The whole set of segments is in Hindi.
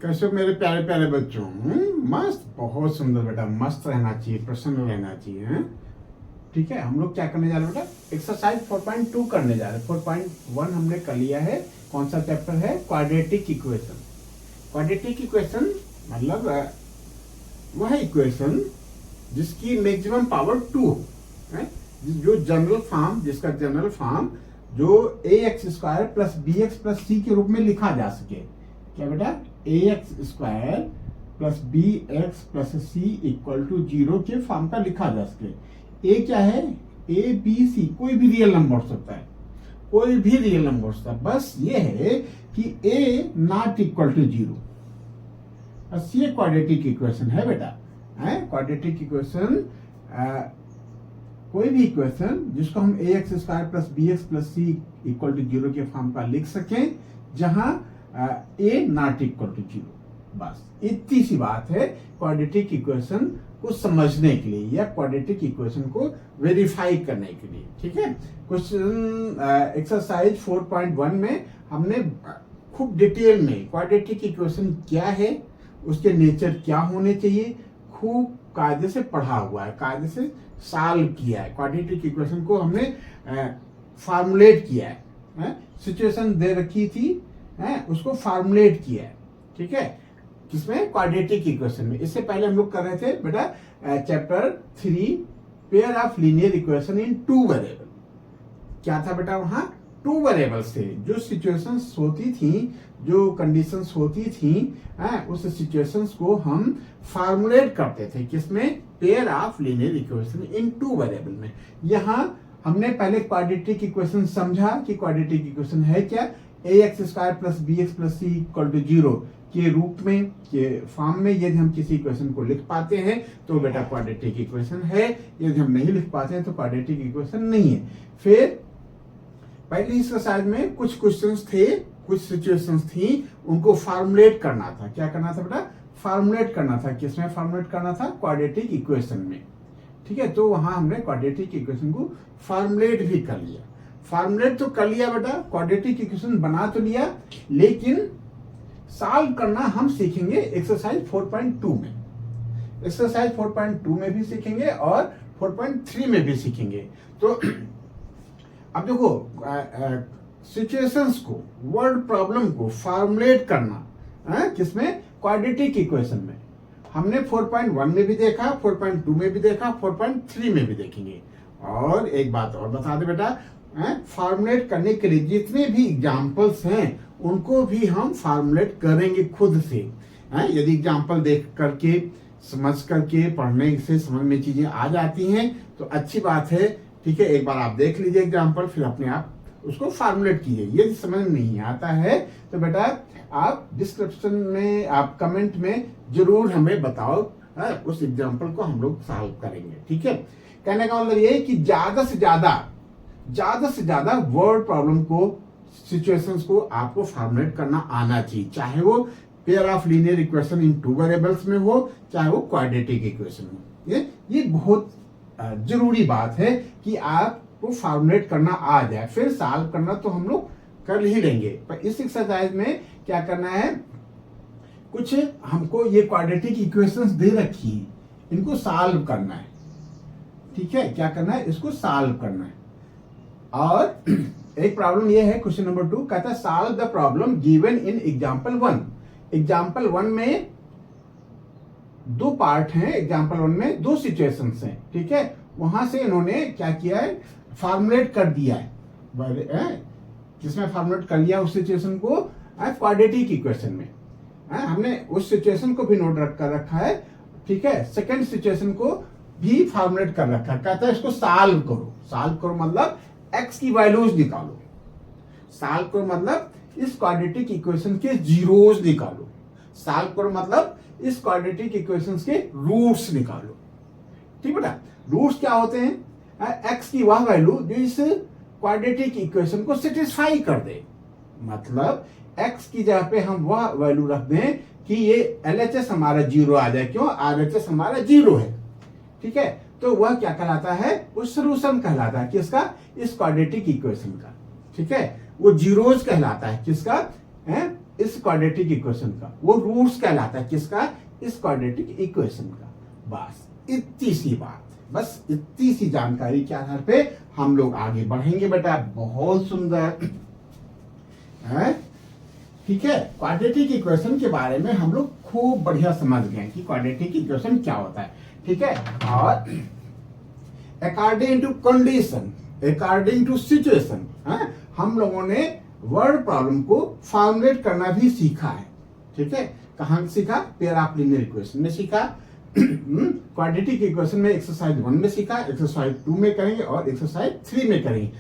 कैसे हो मेरे प्यारे प्यारे बच्चों? मस्त, बहुत सुंदर बेटा, मस्त रहना चाहिए, प्रसन्न रहना चाहिए, हैं? ठीक है, हम लोग क्या करने जा रहे हैं बेटा? एक्सरसाइज 4.2 करने जा रहे हैं। 4.1 हमने कर लिया है। कौन सा चैप्टर है? Quadratic equation. क्वाड्रेटिक इक्वेशन मतलब वह इक्वेशन जिसकी मैक्सिमम पावर 2 है, जो जनरल फॉर्म, जिसका जनरल फॉर्म जो ax² plus bx plus c के रूप में लिखा जा सके। क्या बेटा? ax² plus bx plus c equal to 0 के फॉर्म का लिखा जा सके। a क्या है? a b c कोई भी रियल नंबर हो सकता है, कोई भी रियल नंबर हो सकता है। बस ये है कि a नॉट इक्वल टू 0। बस ये क्वाड्रेटिक इक्वेशन है बेटा। क्वाड्रेटिक इक्वेशन कोई भी इक्वेशन जिसको हम ax² plus bx plus c equal to 0 के फॉर्म का लिख सकें, जहां a नॉट इक्वल टू 0। बस इतनी सी बात है क्वाड्रेटिक इक्वेशन को समझने के लिए या क्वाड्रेटिक इक्वेशन को वेरीफाई करने के लिए। ठीक है, क्वेश्चन एक्सरसाइज 4.1 में हमने खूब डिटेल में क्वाड्रेटिक इक्वेशन क्या है, उसके नेचर क्या होने चाहिए, खूब कायदे से पढ़ा हुआ है, कायदे से सॉल्व किया है। क्वाड्रेटिक इक्वेशन को हमने फार्मुलेट किया है, सिचुएशन दे रखी थी, उसको फार्मुलेट किया है। ठीक है, किसमें? क्वाड्रेटिक इक्वेशन में। इससे पहले हम लोग कर रहे थे बेटा chapter 3 pair of linear equation in 2 variable. क्या था बेटा? वहां 2 वेरिएबल्स थे। जो सिचुएशंस होती थी, जो कंडीशंस होती थी, उस सिचुएशंस को हम फार्मुलेट करते थे। किसमें? Pair of linear equation in 2 variable में। यहां हमने पहले क्वाड्रेटिक इक्वेशन समझा कि क्वाड्रेटिक इक्वेशन है क्या। ax² plus bx plus c equal to 0 के रूप में, के फॉर्म में यदि हम किसी इक्वेशन को लिख पाते हैं तो बेटा क्वाड्रेटिक इक्वेशन है। यदि हम नहीं लिख पाते हैं तो क्वाड्रेटिक इक्वेशन नहीं है। फिर पहली एक्सरसाइज में कुछ क्वेश्चंस थे, कुछ सिचुएशंस थी, उनको फार्मुलेट करना था। क्या करना था बेटा? फार्मुलेट करना था। किसमें फार्मुलेट करना था? क्वाड्रेटिक इक्वेशन में। ठीक है, तो वहां हमने क्वाड्रेटिक इक्वेशन को फार्मुलेट भी कर लिया। फार्मुलेट तो कर लिया बेटा, क्वाड्रेटिक इक्वेशन बना तो लिया, लेकिन सॉल्व करना हम सीखेंगे एक्सरसाइज 4.2 में। एक्सरसाइज 4.2 में भी सीखेंगे और 4.3 में भी सीखेंगे। तो अब देखो, सिचुएशंस को, वर्ड प्रॉब्लम को फार्मुलेट करना किसमें? क्वाड्रेटिक इक्वेशन में। हमने 4.1 में भी देखा, 4.2 में भी देखा, 4.3 में भी देखेंगे। और एक बात और बता दे बेटा, फार्मुलेट करने के लिए जितने भी एग्जाम्पल्स हैं उनको भी हम फार्मुलेट करेंगे खुद से। यदि एग्जाम्पल देख करके, समझ करके, पढ़ने से समझ में चीजें आ जाती हैं तो अच्छी बात है। ठीक है, एक बार आप देख लीजिए एग्जाम्पल, फिर अपने आप उसको फार्मुलेट कीजिए। यदि समझ में नहीं आता है तो बेटा आप डिस्क्रिप्शन में, आप कमेंट में जरूर हमें बताओ, उस एग्जाम्पल को हम लोग सॉल्व करेंगे। ठीक है, कहने का मतलब ये है कि ज्यादा से ज्यादा वर्ड प्रॉब्लम को, सिचुएशंस को आपको फार्मुलेट करना आना चाहिए, चाहे वो pair of linear equation in 2 variables में हो, चाहे वो क्वाड्रेटिक इक्वेशन हो। ये बहुत जरूरी बात है कि आपको फार्मुलेट करना आ जाए। फिर सॉल्व करना तो हम लोग कर ही लेंगे, पर इस एक्सरसाइज में क्या करना है, कुछ हमको ये क्वाड्रेटिक इक्वेशंस दे रखी है, इनको सॉल्व करना है। ठीक है, क्या करना है? इसको सॉल्व करना है। और एक प्रॉब्लम ये है, क्वेश्चन नंबर 2 कहता है solve the problem given in example 1। Example 1 में 2 पार्ट हैं, एग्जांपल 1 में 2 सिचुएशंस हैं। ठीक है, वहां से इन्होंने क्या किया है? फार्मुलेट कर दिया है। किसमें फार्मुलेट कर लिया? उस सिचुएशन को क्वाड्रेटिक इक्वेशन में। हमने उस सिचुएशन को भी नोट कर रखा है। ठीक है, सेकेंड सिचुएशन को भी फार्मुलेट कर रखा है। कहता है इसको सॉल्व करो। सॉल्व करो मतलब x की वैल्यूज निकालो। सॉल्व करो मतलब इस क्वाड्रेटिक इक्वेशन के जीरोस निकालो। सॉल्व करो मतलब इस क्वाड्रेटिक इक्वेशंस के रूट्स निकालो। ठीक बेटा, रूट्स क्या होते हैं? x की वह वैल्यू जो इस क्वाड्रेटिक इक्वेशन को सेटिस्फाई कर दे। मतलब x की जगह पे हम वह वैल्यू रख दें कि ये LHS हमारा 0 आ जाए। क्यों? RHS हमारा 0 है। ठीक है, तो वह क्या कहलाता है? वो सोल्यूशन कहलाता है। किसका? इस क्वाड्रेटिक इक्वेशन का। ठीक है, वो जीरोज कहलाता है। किसका? इस क्वाड्रेटिक इक्वेशन का, वो रूट्स कहलाता है किसका, इस क्वाड्रेटिक इक्वेशन का। बस इतनी सी बात, बस इतनी सी जानकारी के आधार पे हम लोग आगे बढ़ेंगे बेटा। बहुत सुंदर है, ठीक है। क्वाड्रेटिक इक्वेशन के बारे में हम लोग खूब बढ़िया समझ गए कि क्वाड्रेटिक इक्वेशन क्या होता है, ठीक है। और according to condition, according to situation, हम लोगों ने वर्ड प्रॉब्लम को फॉर्मुलेट करना भी सीखा है, ठीक है। कहाँ सीखा, पेयर ऑफ लीनियर इक्वेशन में सीखा, क्वाड्रेटिक इक्वेशन में एक्सरसाइज 1 में सीखा, एक्सरसाइज 2 में करेंगे और एक्सरसाइज 3 में करेंगे।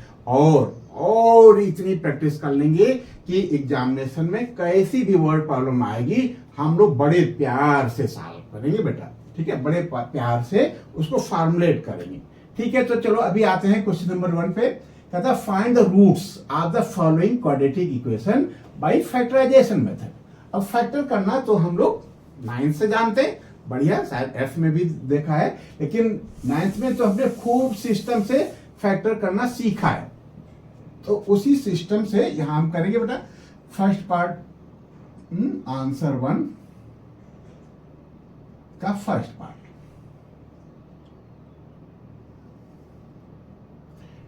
और इतनी प्रैक्टिस कर लेंगे कि एग्जामिनेशन में कैसी भी वर्ड प्रॉब्लम आएगी हम लोग बड़े प्यार से सॉल्व करेंगे बेटा, ठीक है। बड़े प्यार से उसको फॉर्मुलेट करेंगे, ठीक है। तो चलो अभी आते हैं क्वेश्चन नंबर 1 पे। कहता है find the roots of the following quadratic equation by factorization method. अब फैक्टर करना तो हम लोग 9th से जानते हैं, बढ़िया, शायद F में भी देखा है, लेकिन 9th में तो हमने खूब सिस्टम से फैक्टर करना सीखा है। तो उसी सिस्टम से यहां हम करेंगे बेटा। फर्स्ट पार्ट, आंसर 1 का फर्स्ट पार्ट,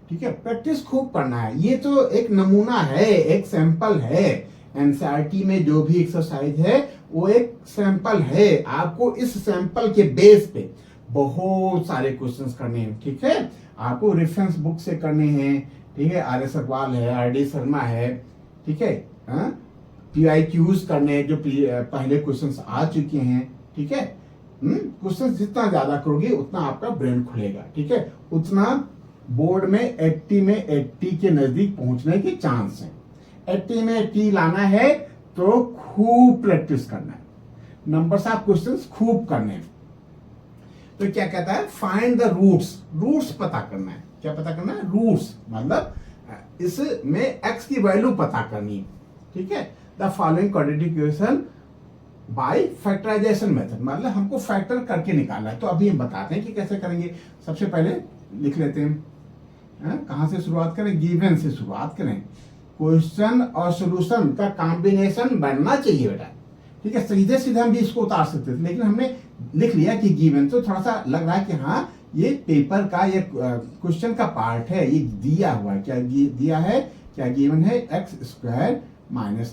ठीक है। प्रैक्टिस खूब करना है, ये तो एक नमूना है, एक सैंपल है। एनसीईआरटी में जो भी एक्सरसाइज है वो एक सैंपल है, आपको इस सैंपल के बेस पे बहुत सारे क्वेश्चंस करने हैं, ठीक है। आपको रेफरेंस बुक से करने हैं, ठीक है। आर एस अग्रवाल है, आर डी शर्मा है, ठीक है। PIQs करने हैं जो पहले क्वेश्चंस आ चुके हैं, ठीक है। क्वेश्चंस जितना ज्यादा करोगे उतना आपका ब्रेन खुलेगा, ठीक है, उतना बोर्ड में 80 में 80 के नजदीक पहुंचने के चांस है। 80 में 80 लाना है तो खूब प्रैक्टिस करना है, नंबर्स ऑफ क्वेश्चंस खूब करने हैं। तो क्या कहता है, फाइंड द रूट्स, रूट्स पता करना है। क्या पता करना है, रूट्स, मतलब इसमें x की वैल्यू पता करनी है, ठीक है। The following quadratic equation by factorization method, मतलब हमको फैक्टर करके निकालना है। तो अभी हम बताते हैं कि कैसे करेंगे। सबसे पहले लिख लेते हैं, कहां से शुरुआत करें, गिवन से शुरुआत करें। क्वेश्चन और सोल्यूशन का कॉम्बिनेशन बनना चाहिए बेटा, ठीक है। सीधे सीधे हम भी इसको उतार सकते थे, लेकिन हमने लिख लिया कि गिवन, तो थोड़ा सा लग रहा है कि हाँ ये पेपर का ये क्वेश्चन का पार्ट है, ये दिया हुआ है। क्या दिया है, क्या गिवन है, x² -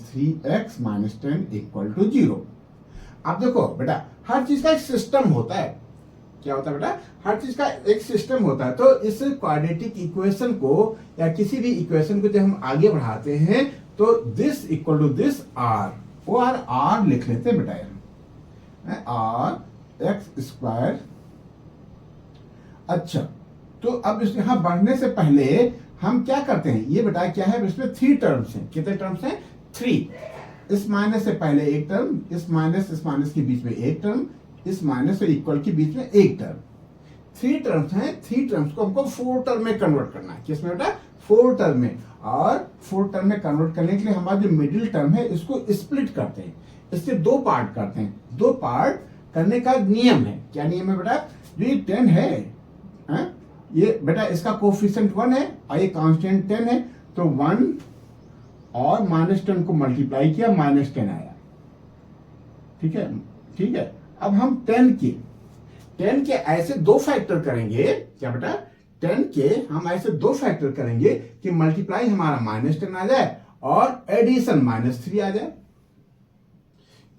3x - 10 = 0। अब देखो बेटा, हर चीज का एक सिस्टम होता है। क्या होता है बेटा, हर चीज का एक सिस्टम होता है। तो इस क्वाड्रेटिक इक्वेशन को या किसी भी इक्वेशन को जब हम आगे बढ़ाते हैं तो this equal to this r, वो r लिख लेते हैं बेटा, यहाँ r x²। अच्छा, तो अब इस यहां बढ़ने से पहले हम क्या करते हैं, ये बेटा क्या है, इसमें 3 टर्म्स हैं। कितने टर्म्स हैं, 3। इस माइनस से पहले एक टर्म, इस माइनस के बीच में एक टर्म, इस माइनस और इक्वल के बीच में एक टर्म। 3 टर्म्स हैं। 3 टर्म्स को हमको 4 टर्म में कन्वर्ट करना है। किसमें बेटा, 4 टर्म में। और 4 टर्म में कन्वर्ट करने के लिए हमारा जो मिडिल टर्म है इसको स्प्लिट करते हैं, इसके 2 पार्ट करते हैं। 2 पार्ट करने का नियम है। क्या नियम है बेटा, ये 10 है, ये बेटा इसका कोफिशिएंट 1 है और ये कांस्टेंट 10 है, तो 1 और -10 को मल्टीप्लाई किया, -10 आया, ठीक है, ठीक है। अब हम 10 के ऐसे 2 फैक्टर करेंगे। क्या बेटा, 10 के हम ऐसे 2 फैक्टर करेंगे कि मल्टीप्लाई हमारा -10 आ जाए और एडिशन -3 आ जाए।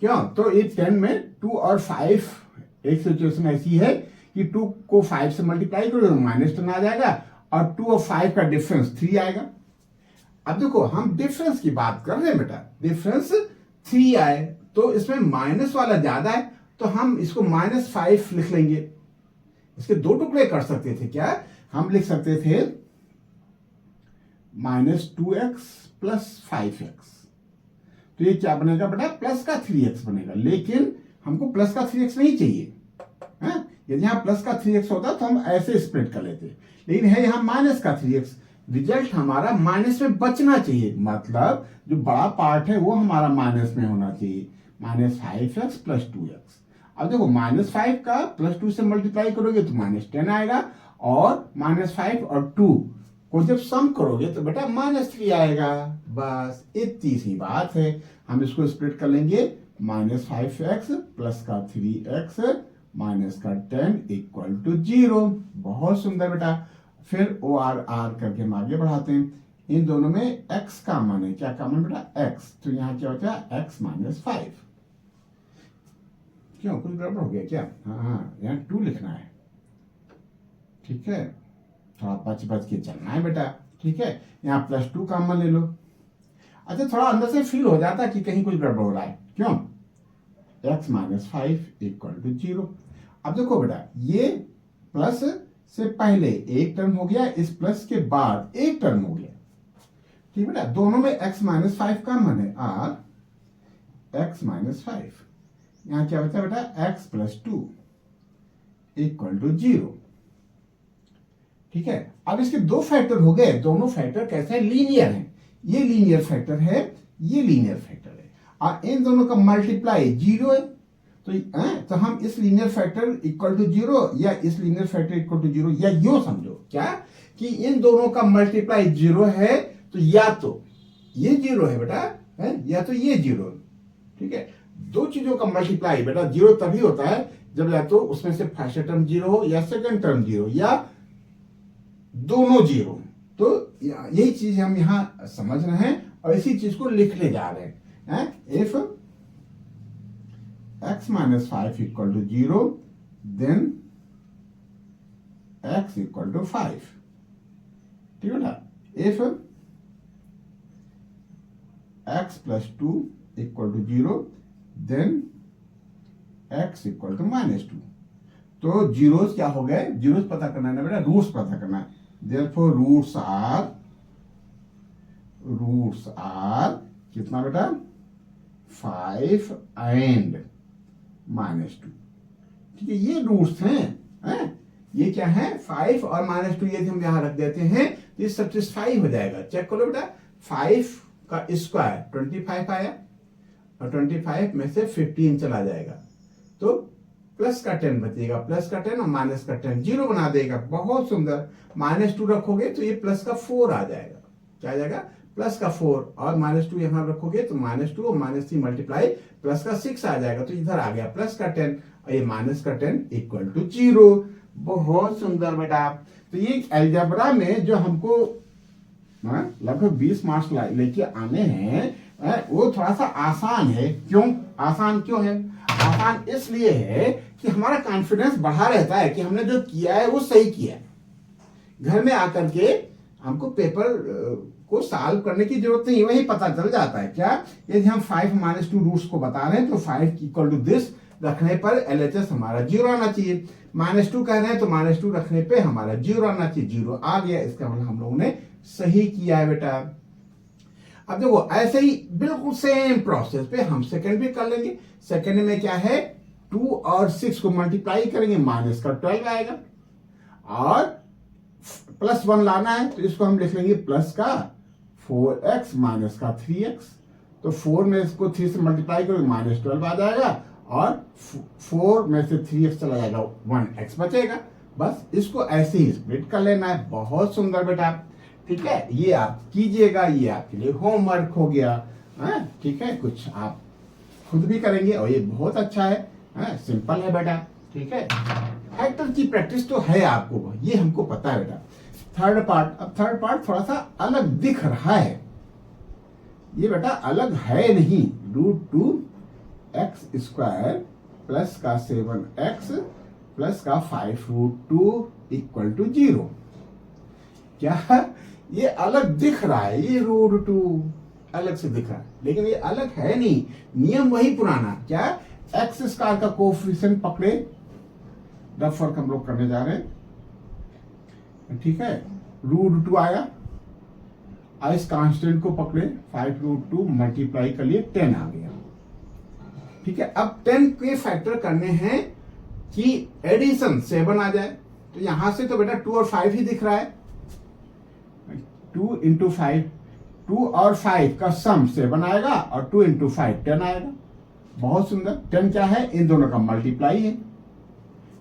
क्यों, तो ये 10 में 2 और 5, एक सिचुएशन ऐसी है कि 2 को 5 से मल्टीप्लाई करोगे तो -10 आ जाएगा और 2 और 5 का डिफरेंस 3 आएगा। अब देखो हम डिफरेंस की बात कर रहे हैं बेटा, डिफरेंस 3 आए तो इसमें माइनस वाला ज्यादा है, तो हम इसको -5 लिख लेंगे। इसके 2 टुकड़े कर सकते थे। क्या हम लिख सकते थे, -2x + 5x, तो ये क्या बनेगा बेटा, प्लस का 3x बनेगा। लेकिन हमको प्लस का 3x नहीं चाहिए, है? यदि यहाँ प्लस का 3x होता तो हम ऐसे स्प्लिट कर लेते, लेकिन है यहाँ माइनस का 3x। रिजल्ट हमारा माइनस में बचना चाहिए, मतलब जो बड़ा पार्ट है वो हमारा माइनस में होना चाहिए, -5x + 2x। अब देखो -5 का +2 से मल्टीप्लाई करोगे तो -10 आएगा और -5 और 2 को जब सम करोगे तो बेटा -3 आएगा। बस इतनी सी बात है। हम इसको स्प्लिट कर लेंगे, -5x प्लस का 3x माइनस का 10 इक्वल टू 0। बहुत सुंदर बेटा। फिर ओ आर करके हम आगे बढ़ाते हैं। इन दोनों में x कॉमन है। क्या कॉमन बेटा? x। तो यहाँ क्या होता है? x - 5। क्यों, कुछ गड़बड़ हो गया क्या? हाँ, यहाँ 2 लिखना है। ठीक है, थोड़ा बच के चलना है बेटा। ठीक है, यहाँ +2 कॉमन ले लो। अच्छा, थोड़ा अंदर से फील हो जाता है कि कहीं कुछ गड़बड़ हो रहा है। क्यों? x - 5 equal to 0। अब देखो बेटा, ये प्लस से पहले एक टर्म हो गया, इस प्लस के बाद एक टर्म हो गया। ठीक बेटा, दोनों में x - 5 कॉमन है। r x - 5, यहां क्या बचा बेटा? x + 2 equal to 0। ठीक है, अब इसके दो फैक्टर हो गए। दोनों फैक्टर कैसे हैं? लीनियर हैं। ये लीनियर फैक्टर है, ये लीनियर फैक्टर है, और इन दोनों का मल्टीप्लाई 0 है। तो हम इस लीनियर फैक्टर इक्वल टू 0 या इस लीनियर फैक्टर इक्वल टू 0, या यूं समझो क्या कि इन दोनों का मल्टीप्लाई 0 है, तो या तो ये 0 है बेटा, है, या तो ये 0। ठीक है, दो चीजों का मल्टीप्लाई बेटा 0 तभी होता है जब या तो उसमें से फर्स्ट टर्म 0 हो, या सेकंड टर्म 0, या दोनों 0। तो यही चीज हम यहां समझ रहे हैं और इसी चीज को लिखने जा रहे हैं। If x - 5 equal to 0, then x equal to 5। ठीक है ना? If x + 2 equal to 0, then x equal to -2। तो जीरोस क्या हो गए? जीरोस पता करना है ना बेटा, रूट्स पता करना है। Therefore रूट्स आर कितना बेटा? 5 एंड -2। ठीक है, ये रूट्स हैं। ये क्या है? 5 और -2। यदि हम यहां रख देते हैं तो ये सेटिस्फाई हो जाएगा। चेक करो बेटा, 5 का स्क्वायर 25 आया, और 25 में से 15 चला जाएगा, तो प्लस का 10 बचेगा। प्लस का 10 और माइनस का 10 0 बना देगा। बहुत सुंदर। -2 रखोगे तो ये प्लस का 4 आ जाएगा। क्या आ जाएगा? प्लस का 4, और -2 यहां रखोगे तो -2 और -3 मल्टीप्लाई प्लस का 6 आ जाएगा। तो इधर आ गया प्लस का 10 और ये माइनस का 10 इक्वल टू 0। बहुत सुंदर बेटा। तो ये अलजेब्रा में जो हमको लगभग 20 मार्क्स लेके आने हैं, वो थोड़ा सा आसान है। क्यों आसान? क्यों है आसान? इसलिए है कि हमारा कॉन्फिडेंस बढ़ा रहता है कि हमने जो किया है वो सही किया है। घर में आकर के हमको पेपर को सॉल्व करने की जरूरत नहीं, वही पता चल जाता है। क्या? यदि हम 5 - 2 रूट्स को बता रहे हैं तो 5 इक्वल टू दिस रखने पर LHS हमारा 0 आना चाहिए। -2 कह रहे हैं तो -2 रखने पे हमारा 0 आना चाहिए। 0 आ गया, इसका मतलब हम लोगों ने सही किया है बेटा। अब देखो, ऐसे ही बिल्कुल सेम प्रोसेस पे हम सेकंड भी कर लेंगे। सेकंड में क्या है? 2 और 6 को मल्टीप्लाई करेंगे, माइनस का 12 आएगा, और +1 लाना है तो इसको हम लिख लेंगे प्लस का 4x माइनस का 3x। तो 4 में इसको 3 से मल्टीप्लाई करोगे, -12 आ जाएगा, और 4 में से 3x चला जाएगा, 1x बचेगा। बस इसको ऐसे ही स्प्लिट कर लेना है। बहुत सुंदर बेटा। ठीक है, ये आप कीजिएगा, ये आपके लिए होमवर्क हो गया। ठीक है, कुछ आप खुद भी करेंगे और ये बहुत अच्छा है। सिंपल है बेटा। ठीक है, फैक्टर की प्रैक्टिस तो है आपको, ये हमको पता है बेटा। थर्ड पार्ट, अब थर्ड पार्ट थोड़ा सा अलग दिख रहा है। ये बेटा अलग है नहीं। √2x² प्लस का 7x प्लस का 5√2 इक्वल टू 0। क्या? ये अलग दिख रहा है, ये √2 अलग से दिख रहा है, लेकिन ये अलग है नहीं। नियम वही पुराना। क्या? x² का कोफिशिएंट पकड़े, रफ वर्क हम लोग करने जा रहे हैं। ठीक है, √2 आया, इस कांस्टेंट को पकड़े, 5√2 मल्टीप्लाई कर लिए, 10 आ गया। ठीक है, अब 10 के फैक्टर करने हैं कि एडिशन 7 आ जाए। तो यहां से तो बेटा 2 और 5 ही दिख रहा है। 2 × 5, 2 और 5 का सम 7 आएगा, और 2 × 5 10 आएगा। बहुत सुंदर। 10 क्या है? इन दोनों का मल्टीप्लाई है।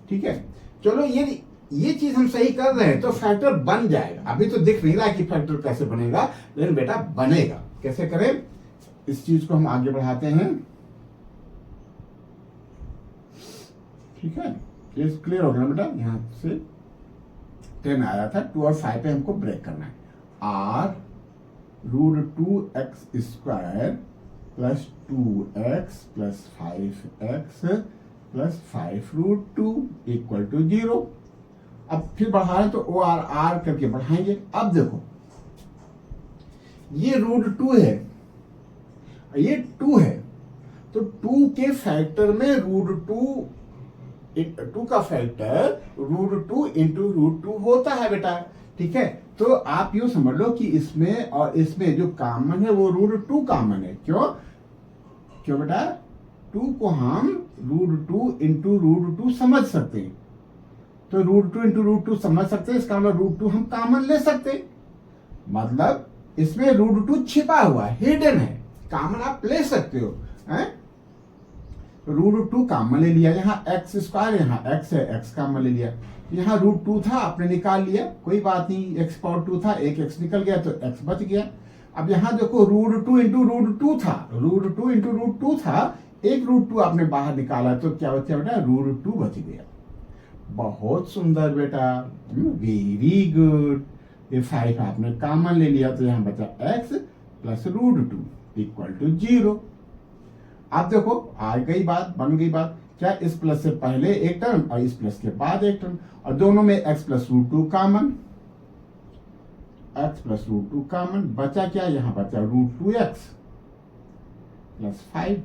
ठीक है, चलो ये ये चीज हम सही कर रहे हैं तो फैक्टर बन जाएगा। अभी तो दिख नहीं रहा कि फैक्टर कैसे बनेगा, लेकिन बेटा बनेगा। कैसे करें, इस चीज को हम आगे बढ़ाते हैं। ठीक है, ये क्लियर हो गया बेटा। यहां से 10 आया था, 2 और 5 पे हमको ब्रेक करना है। Or √2x² plus 2x plus 5x plus 5√2 equal to 0। अब फिर बढ़ाएं तो ओ आर आर करके बढ़ाएंगे। अब देखो ये √2 है, ये 2 है, तो 2 के फैक्टर में √2 का फैक्टर √2 इंटू √2 होता है बेटा। ठीक है, तो आप यूं समझ लो कि इसमें और इसमें जो कॉमन है वो √2 कॉमन है। क्यों क्यों बेटा, 2 को हम √2 इंटू √2 समझ सकते हैं, तो √2 इंटू √2 समझ सकते हैं, इसका मतलब √2 हम कॉमन ले सकते हैं। मतलब इसमें √2 छिपा हुआ है, हिडन है, कॉमन आप ले सकते हो। √2 कॉमन ले लिया, यहाँ x², यहाँ x है, x कॉमन ले लिया। यहाँ √2 था, आपने निकाल लिया, कोई बात नहीं, x⁴ था, एक x निकल गया तो x बच गया। अब यहाँ देखो √2 इंटू √2 था, √2 इंटू √2 था, एक √2 आपने बाहर निकाला तो क्या बचा बेटा, √2 बच गया। बहुत सुंदर बेटा, वेरी गुड। ये 5 आपने कॉमन ले लिया तो यहाँ बचा x प्लस √2 इक्वल टू 0। अब देखो आ गई बात, बन गई बात। क्या इस प्लस से पहले एक टर्म और इस प्लस के बाद एक टर्म, और दोनों में x plus √2 common, x plus √2 common, बचा क्या, यहाँ बचा √2x प्लस 5।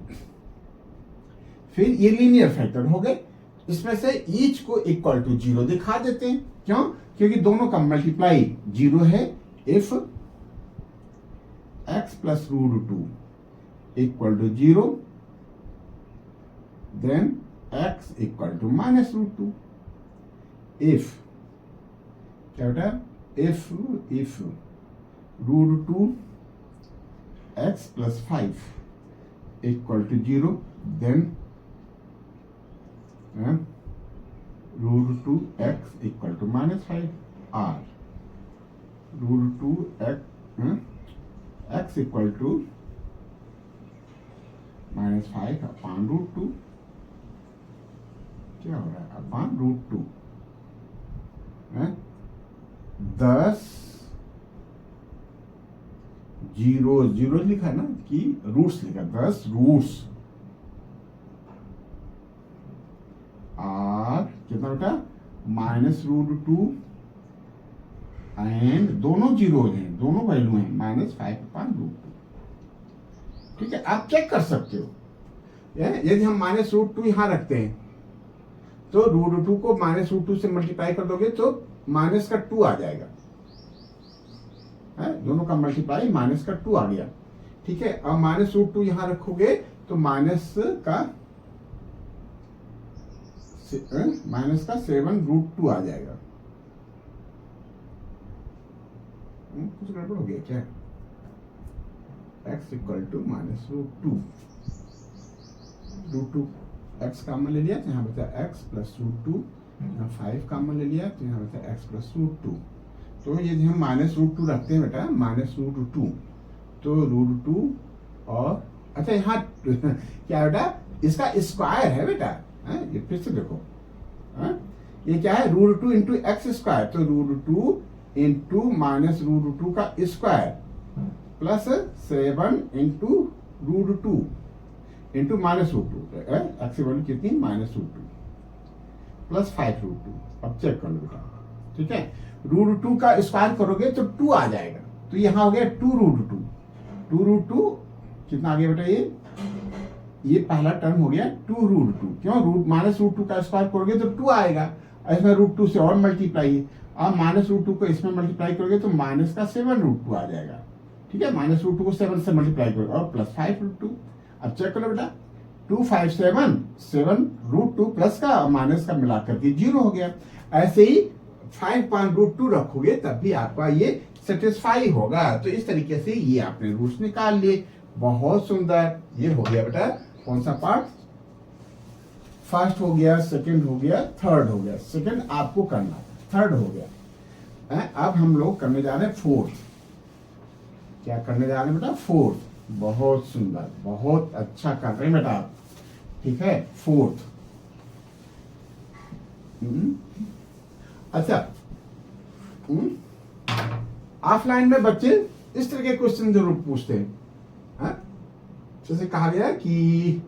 फिर ये लीनियर फैक्टर हो गए, इसमें से ईच को इक्वल टू 0 दिखा देते हैं। क्यों, क्योंकि दोनों का मल्टीप्लाई 0 है। If x plus √2 equal to 0 then x equal to minus √2। If क्या बेटा, if √2 x plus 5 equal to 0 then √2 x equal to minus 5 r √2 x equal to minus 5 upon √2। क्या हो रहा है, अपॉन √2। 10 0 लिखा ना कि रूट्स लिखा, 10 रूट्स आर कितना बेटा, माइनस √2 एंड दोनों 0 हैं, दोनों वैल्यू हैं, माइनस 5 अपॉन √2। ठीक है, आप चेक कर सकते हो। यदि हम माइनस √2 यहां रखते हैं तो √2 को माइनस √2 से मल्टीप्लाई कर दोगे तो माइनस का 2 आ जाएगा। दोनों का मल्टीप्लाई माइनस का 2 आ गया। ठीक है, अब माइनस √2 यहां रखोगे तो माइनस का 7√2 आ जाएगा। कुछ गड़बड़ हो गया क्या, x equal to minus √2 x common ले लिया तो यहाँ बचा x प्लस √2, यहाँ 5 कॉमन ले लिया तो यहाँ बचा x प्लस √2। तो यदि हम माइनस √2 रखते हैं बेटा, माइनस √2 तो √2 और अच्छा यहाँ क्या बेटा, इसका स्क्वायर है बेटा। ये फिर से देखो, ये क्या है, √2 इंटू x², तो √2 इंटू माइनस √2 का square plus 7 into √2 into minus √2, x की वैल्यू कितनी, माइनस √2 प्लस 5√2। अब चेक कर लो बेटा। ठीक है, √2 का स्क्वायर करोगे तो 2 आ जाएगा, तो यहां हो गया 2√2 कितना आ गया बेटा, ये पहला टर्म हो गया 2√2। क्यों, माइनस √2 का स्क्वायर करोगे तो 2 आएगा, इसमें √2 से और मल्टीप्लाई है, और माइनस √2 को इसमें मल्टीप्लाई करोगे तो माइनस का 7√2 आ जाएगा। ठीक है, माइनस √2 को 7 से मल्टीप्लाई करोगे और प्लस 5√2। अब चेक करो बेटा, 2 5 7 प्लस का और माइनस का मिलाकर के 0 हो गया। ऐसे ही 5√2 रखोगे तब भी आपका ये सेटिस्फाई होगा। तो इस तरीके से ये आपने रूट्स निकाल लिए। बहुत सुंदर, ये हो गया बेटा कौन सा पार्ट, फर्स्ट हो गया, सेकंड हो गया, थर्ड हो गया। सेकंड आपको करना थर्ड हो गया। अब हम लोग करने जा रहे हैं फोर्थ। क्या करने जा रहे हैं बेटा? फोर्थ। बहुत सुंदर, बहुत अच्छा कर रहे हैं बेटा आप। ठीक है, फोर्थ। अच्छा, ऑफलाइन में बच्चे इस तरह के क्वेश्चन जरूर पूछते हैं। जैसे कहा गया कि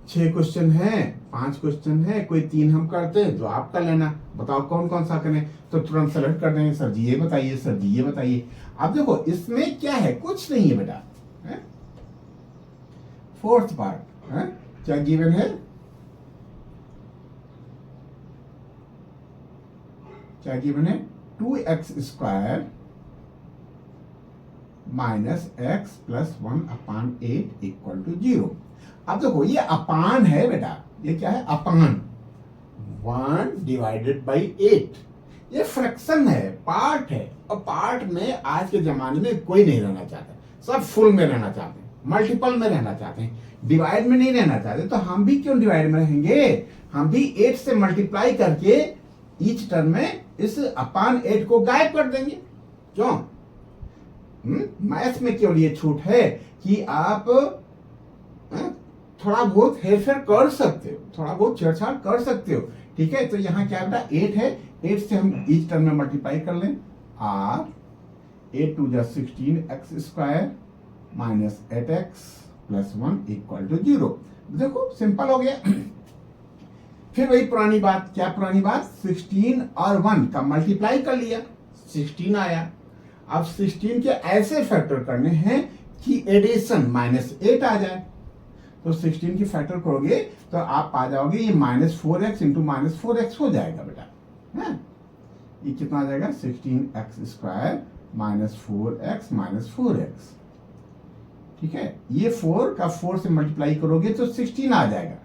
6 क्वेश्चन है, 5 क्वेश्चन है, कोई 3 हम करते हैं, जो आप कर लेना, बताओ कौन कौन सा करें। तो तुरंत सेलेक्ट कर देंगे, सर जी ये बताइए, सर जी ये बताइए। अब देखो इसमें क्या है, कुछ नहीं है बेटा। फोर्थ पार्ट क्या गिवन है? क्या गिवन है? 2x² minus x plus 1/8 equal to 0। अब देखो ये अपान है बेटा, ये क्या है? अपान 1/8। ये फ्रैक्शन है, पार्ट है, और पार्ट में आज के जमाने में कोई नहीं रहना चाहता, सब फुल में रहना चाहते हैं, मल्टीपल में रहना चाहते हैं, डिवाइड में नहीं रहना चाहते। तो हम भी क्यों डिवाइड में रहेंगे? हम भी 8 से मल्टीप्लाई करके ईच टर्म में इस अपान 8 को गायब कर देंगे। क्यों? मैथ में केवल ये छूट है कि आप थोड़ा बहुत हेरफेर कर सकते हो, थोड़ा बहुत छेड़छाड़ कर सकते हो। ठीक है, तो यहाँ क्या बेटा 8 है, 8 से हम ईच टर्म में मल्टीप्लाई कर लें। आर 8 2 जा 16x² minus 8x plus 1 equal to 0। देखो सिंपल हो गया। फिर वही पुरानी बात, क्या पुरानी बात? 16 और 1 का मल्टीप्लाई कर लिया, 16 आया। अब 16 के ऐसे फैक्टर करने हैं कि एडिशन -8 आ जाए। तो 16 की फैक्टर करोगे तो आप पा जाओगे ये -4x इंटू -4x हो जाएगा बेटा। है ये कितना आ जाएगा? 16x² minus 4x minus 4x। ठीक है, ये 4 का 4 से मल्टीप्लाई करोगे तो 16 आ जाएगा।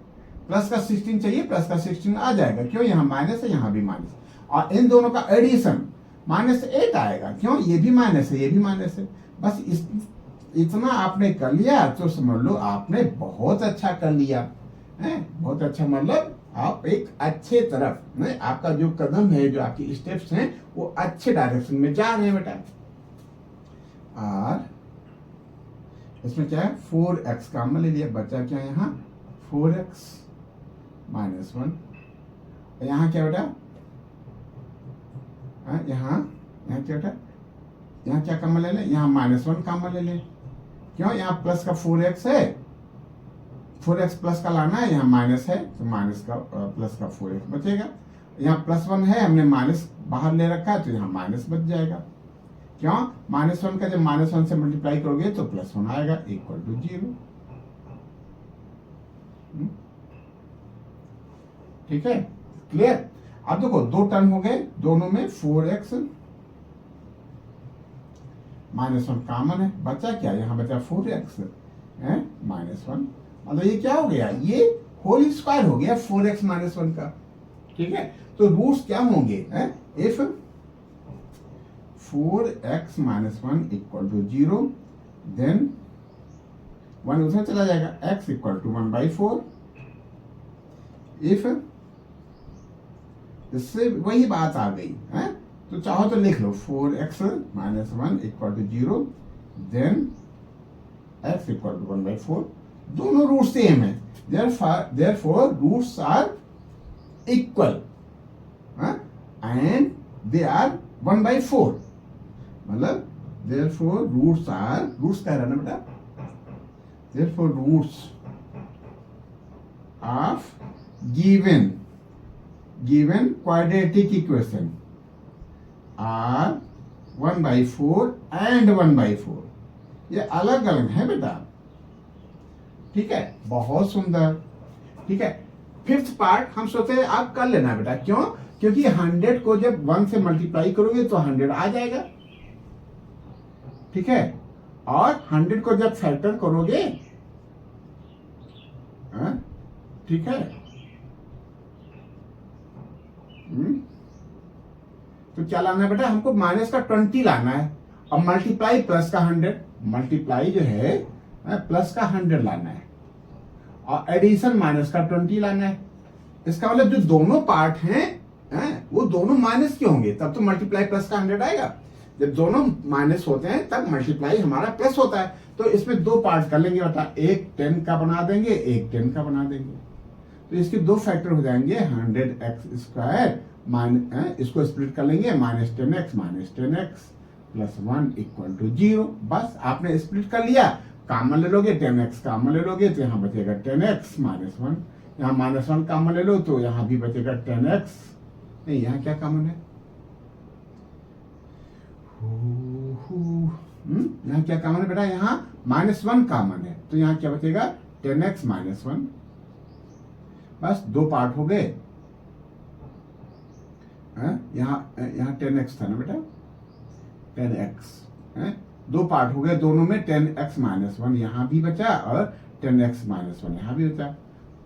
प्लस का 16 चाहिए, प्लस का 16 आ जाएगा। क्यों? यहाँ माइनस है, यहाँ भी माइनस, और इन दोनों का एडिशन -8 आएगा। क्यों? ये भी माइनस है, ये भी माइनस है। बस इतना आपने कर लिया तो समझ लो आपने बहुत अच्छा कर लिया है। बहुत अच्छा, मतलब आप एक अच्छे तरफ में, आपका जो कदम है, जो आपकी स्टेप्स हैं, वो अच्छे डायरेक्शन में जा रहे हैं बेटा। और इसमें क्या है? 4x काम में ले लिया, बचा क्या यहाँ? 4x minus 1। यहाँ क्या बेटा? यहाँ क्या बेटा? यहाँ क्या काम में ले लें? यहाँ -1 काम में ले लें। क्यों? यहाँ प्लस का 4x है, 4x प्लस का लाना है, यहाँ माइनस है तो माइनस का प्लस का 4x बचेगा। यहाँ +1 है, हमने माइनस बाहर ले रखा है तो यहाँ माइनस बच जाएगा। क्यों? -1 का जब -1 से मल्टीप्लाई करोगे तो +1 आएगा इक्वल टू 0। ठीक है, क्लियर? अब देखो 2 टर्म हो गए, दोनों में 4x -1 कॉमन है, बचा क्या? यहाँ बचा 4x -1। मतलब ये क्या हो गया? ये होल स्क्वायर हो गया 4x -1 का। ठीक है, तो रूट्स क्या होंगे? If 4x -1 equal to 0 then 1 उधर चला जाएगा, x इक्वल टू 1/4। इफ इससे वही बात आ गई है, तो चाहो तो लिख लो 4x -1 equal to 0 then x equal to 1/4। दोनों रूट सेम है, therefore roots are equal and they are 1/4। मतलब therefore रूट्स आर, रूट्स कह रहा ना बेटा, therefore roots of given quadratic equation are 1/4 and 1/4। ये अलग अलग है बेटा। ठीक है, बहुत सुंदर। ठीक है, 5th पार्ट हम सोचते हैं आप कर लेना बेटा। क्यों? क्योंकि 100 को जब 1 से मल्टीप्लाई करोगे तो 100 आ जाएगा। ठीक है, और 100 को जब फैक्टर करोगे, ठीक है, तो क्या लाना है बेटा? हमको माइनस का 20 लाना है, और मल्टीप्लाई प्लस का 100, मल्टीप्लाई जो है प्लस का 100 लाना है, और एडिशन माइनस का 20 लाना है। इसका मतलब जो दोनों पार्ट हैं वो दोनों माइनस के होंगे तब तो मल्टीप्लाई प्लस का 100 आएगा। जब दोनों माइनस होते हैं तब मल्टीप्लाई हमारा प्लस होता है। तो इसमें दो पार्ट कर लेंगे बेटा, एक 10 का बना देंगे, एक 10 का बना देंगे। तो इसके दो फैक्टर हो जाएंगे 100x² इसको स्प्लिट कर लेंगे -10x प्लस 1 इक्वल टू 0। बस आपने स्प्लिट कर लिया, कॉमन ले लोगे 10x कॉमन ले लोगे तो यहाँ बचेगा 10x -1, यहाँ -1 कॉमन ले लो तो यहाँ भी बचेगा 10x। नहीं, यहाँ क्या कॉमन है, यहाँ क्या कॉमन है बेटा, यहाँ -1 कॉमन है तो यहाँ क्या बचेगा 10x -1। बस दो पार्ट हो गए। यहाँ 10x था ना बेटा, 10x दो पार्ट हो गए, दोनों में 10x -1 यहाँ भी बचा और 10x -1 यहाँ भी बचा।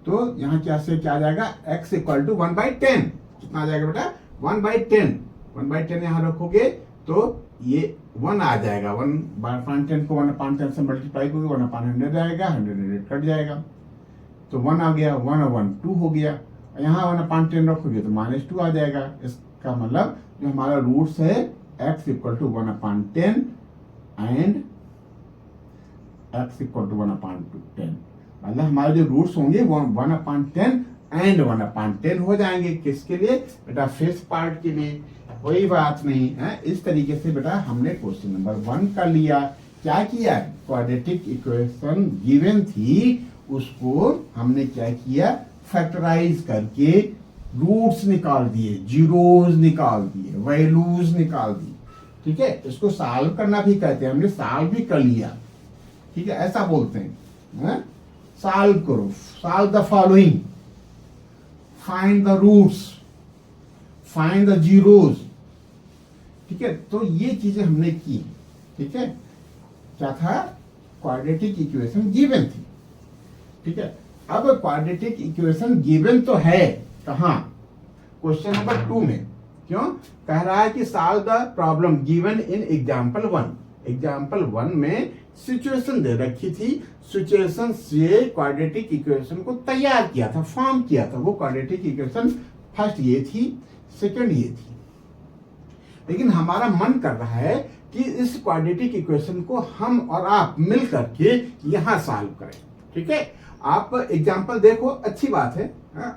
तो यहाँ क्या से क्या आ जाएगा, x इक्वल टू 1/10। कितना आ जाएगा बेटा, 1/10। 1/10 यहाँ रखोगे तो ये 1 आ जाएगा। 1/10 को 1/10 से मल्टीप्लाई करोगे 1/100 आएगा, 100 कट जाएगा तो 1 आ गया, 1 और 1 2 हो गया। यहाँ 1/10 रखोगे तो -2 आ जाएगा। इसका मतलब जो हमारा रूट्स है x equal to 1/10 and x equal to 1/10, मतलब हमारे जो रूट्स होंगे वो 1/10 एंड 1/10 हो जाएंगे। किसके लिए बेटा, फिफ्थ पार्ट के लिए। कोई बात नहीं है। इस तरीके से बेटा हमने क्वेश्चन नंबर 1 कर लिया। क्या किया, क्वाड्रेटिक इक्वेशन गिवन थी, उसको हमने क्या किया, फैक्टराइज करके रूट्स निकाल दिए, जीरोस निकाल दिए, वैल्यूज निकाल दी। ठीक है, इसको सॉल्व करना भी कहते हैं, हमने सॉल्व भी कर लिया। ठीक है, ऐसा बोलते हैं, सॉल्व करो, solve the following, find the roots, find the zeros. ठीक है, तो ये चीजें हमने की। ठीक है, क्या था, क्वाड्रेटिक इक्वेशन गिवन थी। ठीक है, अब क्वाड्रेटिक इक्वेशन गिवन तो है कहां, क्वेश्चन नंबर 2 में। क्यों कह रहा है कि solve the problem given in example 1। Example 1 में सिचुएशन दे रखी थी, सिचुएशन से क्वाड्रेटिक इक्वेशन को तैयार किया था, फॉर्म किया था। वो क्वाड्रेटिक इक्वेशन फर्स्ट ये थी, सेकंड ये थी। लेकिन हमारा मन कर रहा है कि इस क्वाड्रेटिक इक्वेशन को हम और आप मिल करके यहां सॉल्व करें। ठीक है, आप एग्जाम्पल देखो, अच्छी बात है,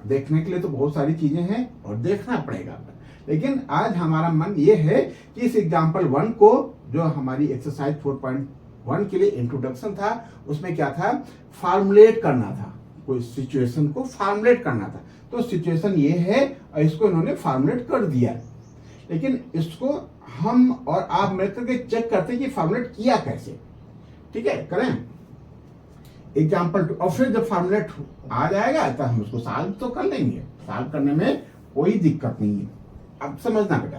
देखने के लिए तो बहुत सारी चीजें हैं और देखना पड़ेगा। लेकिन आज हमारा मन ये है कि इस एग्जाम्पल 1 को, जो हमारी एक्सरसाइज 4.1 के लिए इंट्रोडक्शन था, उसमें क्या था, फार्मुलेट करना था, कोई सिचुएशन को फार्मुलेट करना था। तो सिचुएशन ये है और इसको इन्होंने फार्मुलेट कर दिया। लेकिन इसको हम और आप मिलकर के चेक करते हैं कि फार्मुलेट किया कैसे। ठीक है, करें एग्जाम्पल 2 और फिर जब फार्मुलेट आ जाएगा तो हम उसको सॉल्व तो कर लेंगे। सॉल्व करने में कोई दिक्कत नहीं है। अब समझना बेटा,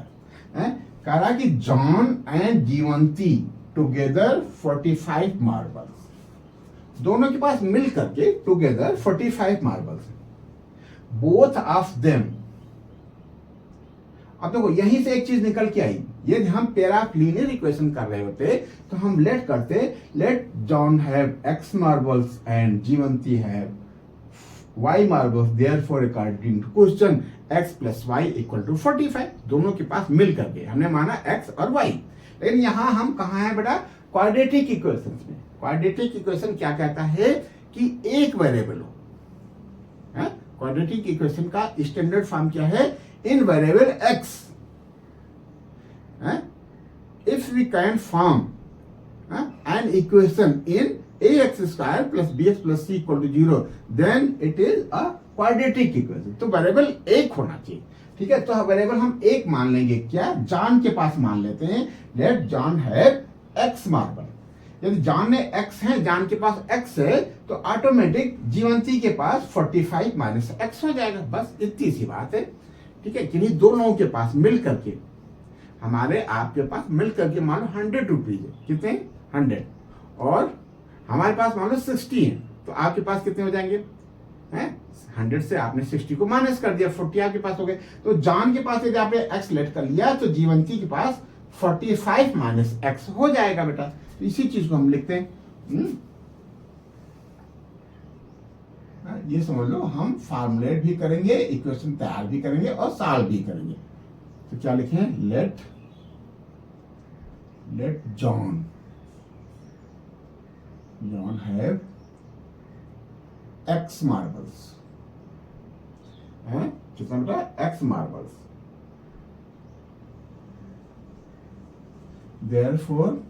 कह रहा कि जॉन एंड जीवंती टुगेदर 45 मार्बल्स, दोनों के पास मिल करके together 45 marbles, both of them. अब देखो यहीं से एक चीज निकल के आई, यदि हम पेयर ऑफ लीनियर इक्वेशन कर रहे होते तो हम लेट करते, let John have x marbles and Jivanti have y marbles, therefore according to question x plus y equal to 45। दोनों के पास मिल करके हमने माना x और y। लेकिन यहां हम कहा है बेटा, क्वाड्रेटिक इक्वेशन में। क्वाड्रेटिक इक्वेशन क्या कहता है कि एक वेरिएबल हो। क्वाड्रेटिक इक्वेशन का स्टैंडर्ड फॉर्म क्या है, इन variable x। If we can form an equation in ax square plus bx plus c equal to 0, then it is a quadratic equation। तो वेरिएबल एक होना चाहिए। ठीक है, तो वेरिएबल हम एक मान लेंगे, क्या, जॉन के पास मान लेते हैं, let John have x marble. यदि जॉन ने x है, जॉन के पास x है, तो ऑटोमेटिक जीवंती के पास 45 माइनस x हो जाएगा। बस इतनी सी बात है। ठीक है, किन्हीं दो लोगों के पास मिल करके, हमारे आपके पास मिल करके मान लो 100 रुपीज है, कितने, 100, और हमारे पास मान लो 60 है, तो आपके पास कितने हो जाएंगे, 100 से आपने 60 को माइनस कर दिया, 40 आपके पास हो गए। तो जॉन के पास यदि आपने x लेट कर लिया तो जीवंती के पास 45 माइनस x हो जाएगा बेटा। तो इसी चीज को हम लिखते हैं। ये समझ लो, हम फार्मुलेट भी करेंगे, इक्वेशन तैयार भी करेंगे और सॉल्व भी करेंगे। तो क्या लिखें, let John have x marbles, है कितना बेटा, एक्स मार्बल्स। देयरफॉर,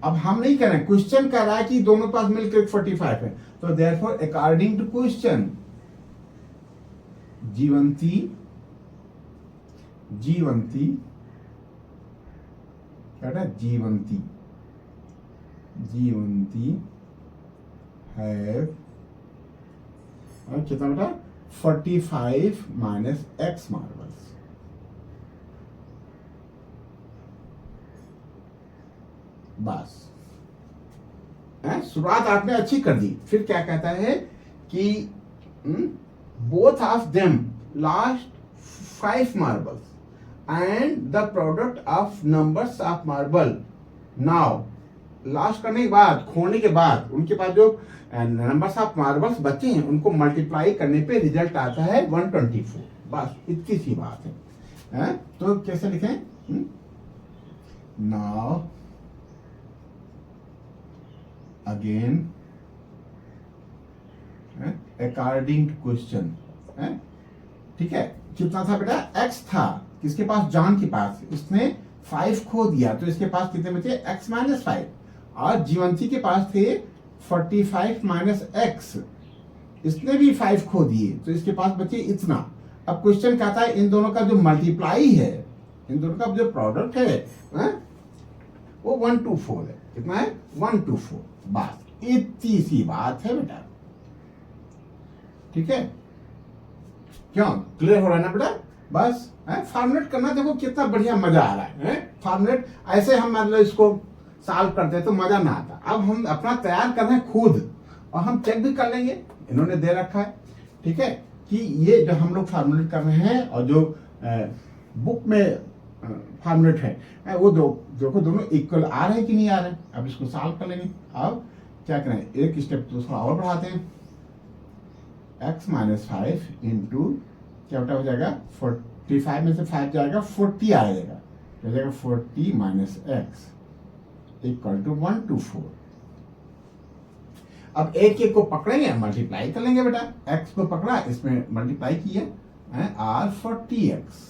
अब हम नहीं कह रहे, क्वेश्चन कह रहा है कि दोनों पास मिलकर 45 है, तो देयरफॉर अकॉर्डिंग टू क्वेश्चन जीवंती क्या, जीवंती हैव कितना बेटा, 45 माइनस एक्स मार्बल्स। बस, शुरुआत आपने अच्छी कर दी। फिर क्या कहता है कि both of them last 5 marbles and the product of numbers of marble. Now last करने के बाद, खोने के बाद उनके पास जो नंबर्स ऑफ मार्बल्स बचे हैं उनको मल्टीप्लाई करने पे रिजल्ट आता है 124। बस इतनी सी बात है, तो कैसे लिखें, now again according to question, ठीक है। कितना था बेटा, एक्स था किसके पास, जॉन के पास, इसने 5 खो दिया, तो इसके पास कितने बचे, एक्स माइनस 5। और जीवंती के पास थे 45 माइनस एक्स, इसने भी 5 खो दिए, तो इसके पास बचे इतना। अब क्वेश्चन कहता है इन दोनों का जो मल्टीप्लाई है, इन दोनों का जो प्रोडक्ट है वो 124 है। कितना है, 124। बस इतनी सी बात है बेटा, ठीक है। क्यों, क्लियर हो रहा है ना बेटा। बस फॉर्मुलेट करना, देखो कितना बढ़िया मजा आ रहा है, फॉर्मुलेट ऐसे हम मतलब इसको सॉल्व करते तो मजा ना आता। अब हम अपना तैयार कर रहे हैं खुद, और हम चेक भी कर लेंगे, इन्होंने दे रखा है, ठीक है, कि ये जो हम लोग फॉर्मुलेट कर रहे हैं और जो बुक में फॉर्मुलेट है वो देखो दोनों इक्वल आ रहे हैं कि नहीं आ रहे हैं। अब इसको सॉल्व कर लेंगे। अब क्या करें, एक स्टेप दूसरा और बढ़ाते हैं, x माइनस 5 इंटू क्या हो जाएगा, 45 में से 5 जाएगा 40 आ जाएगा, हो जाएगा 40 माइनस एक्स इक्वल टू 124। अब एक को पकड़ेंगे, मल्टीप्लाई कर लेंगे बेटा। x को पकड़ा, इसमें मल्टीप्लाई किया और 40x,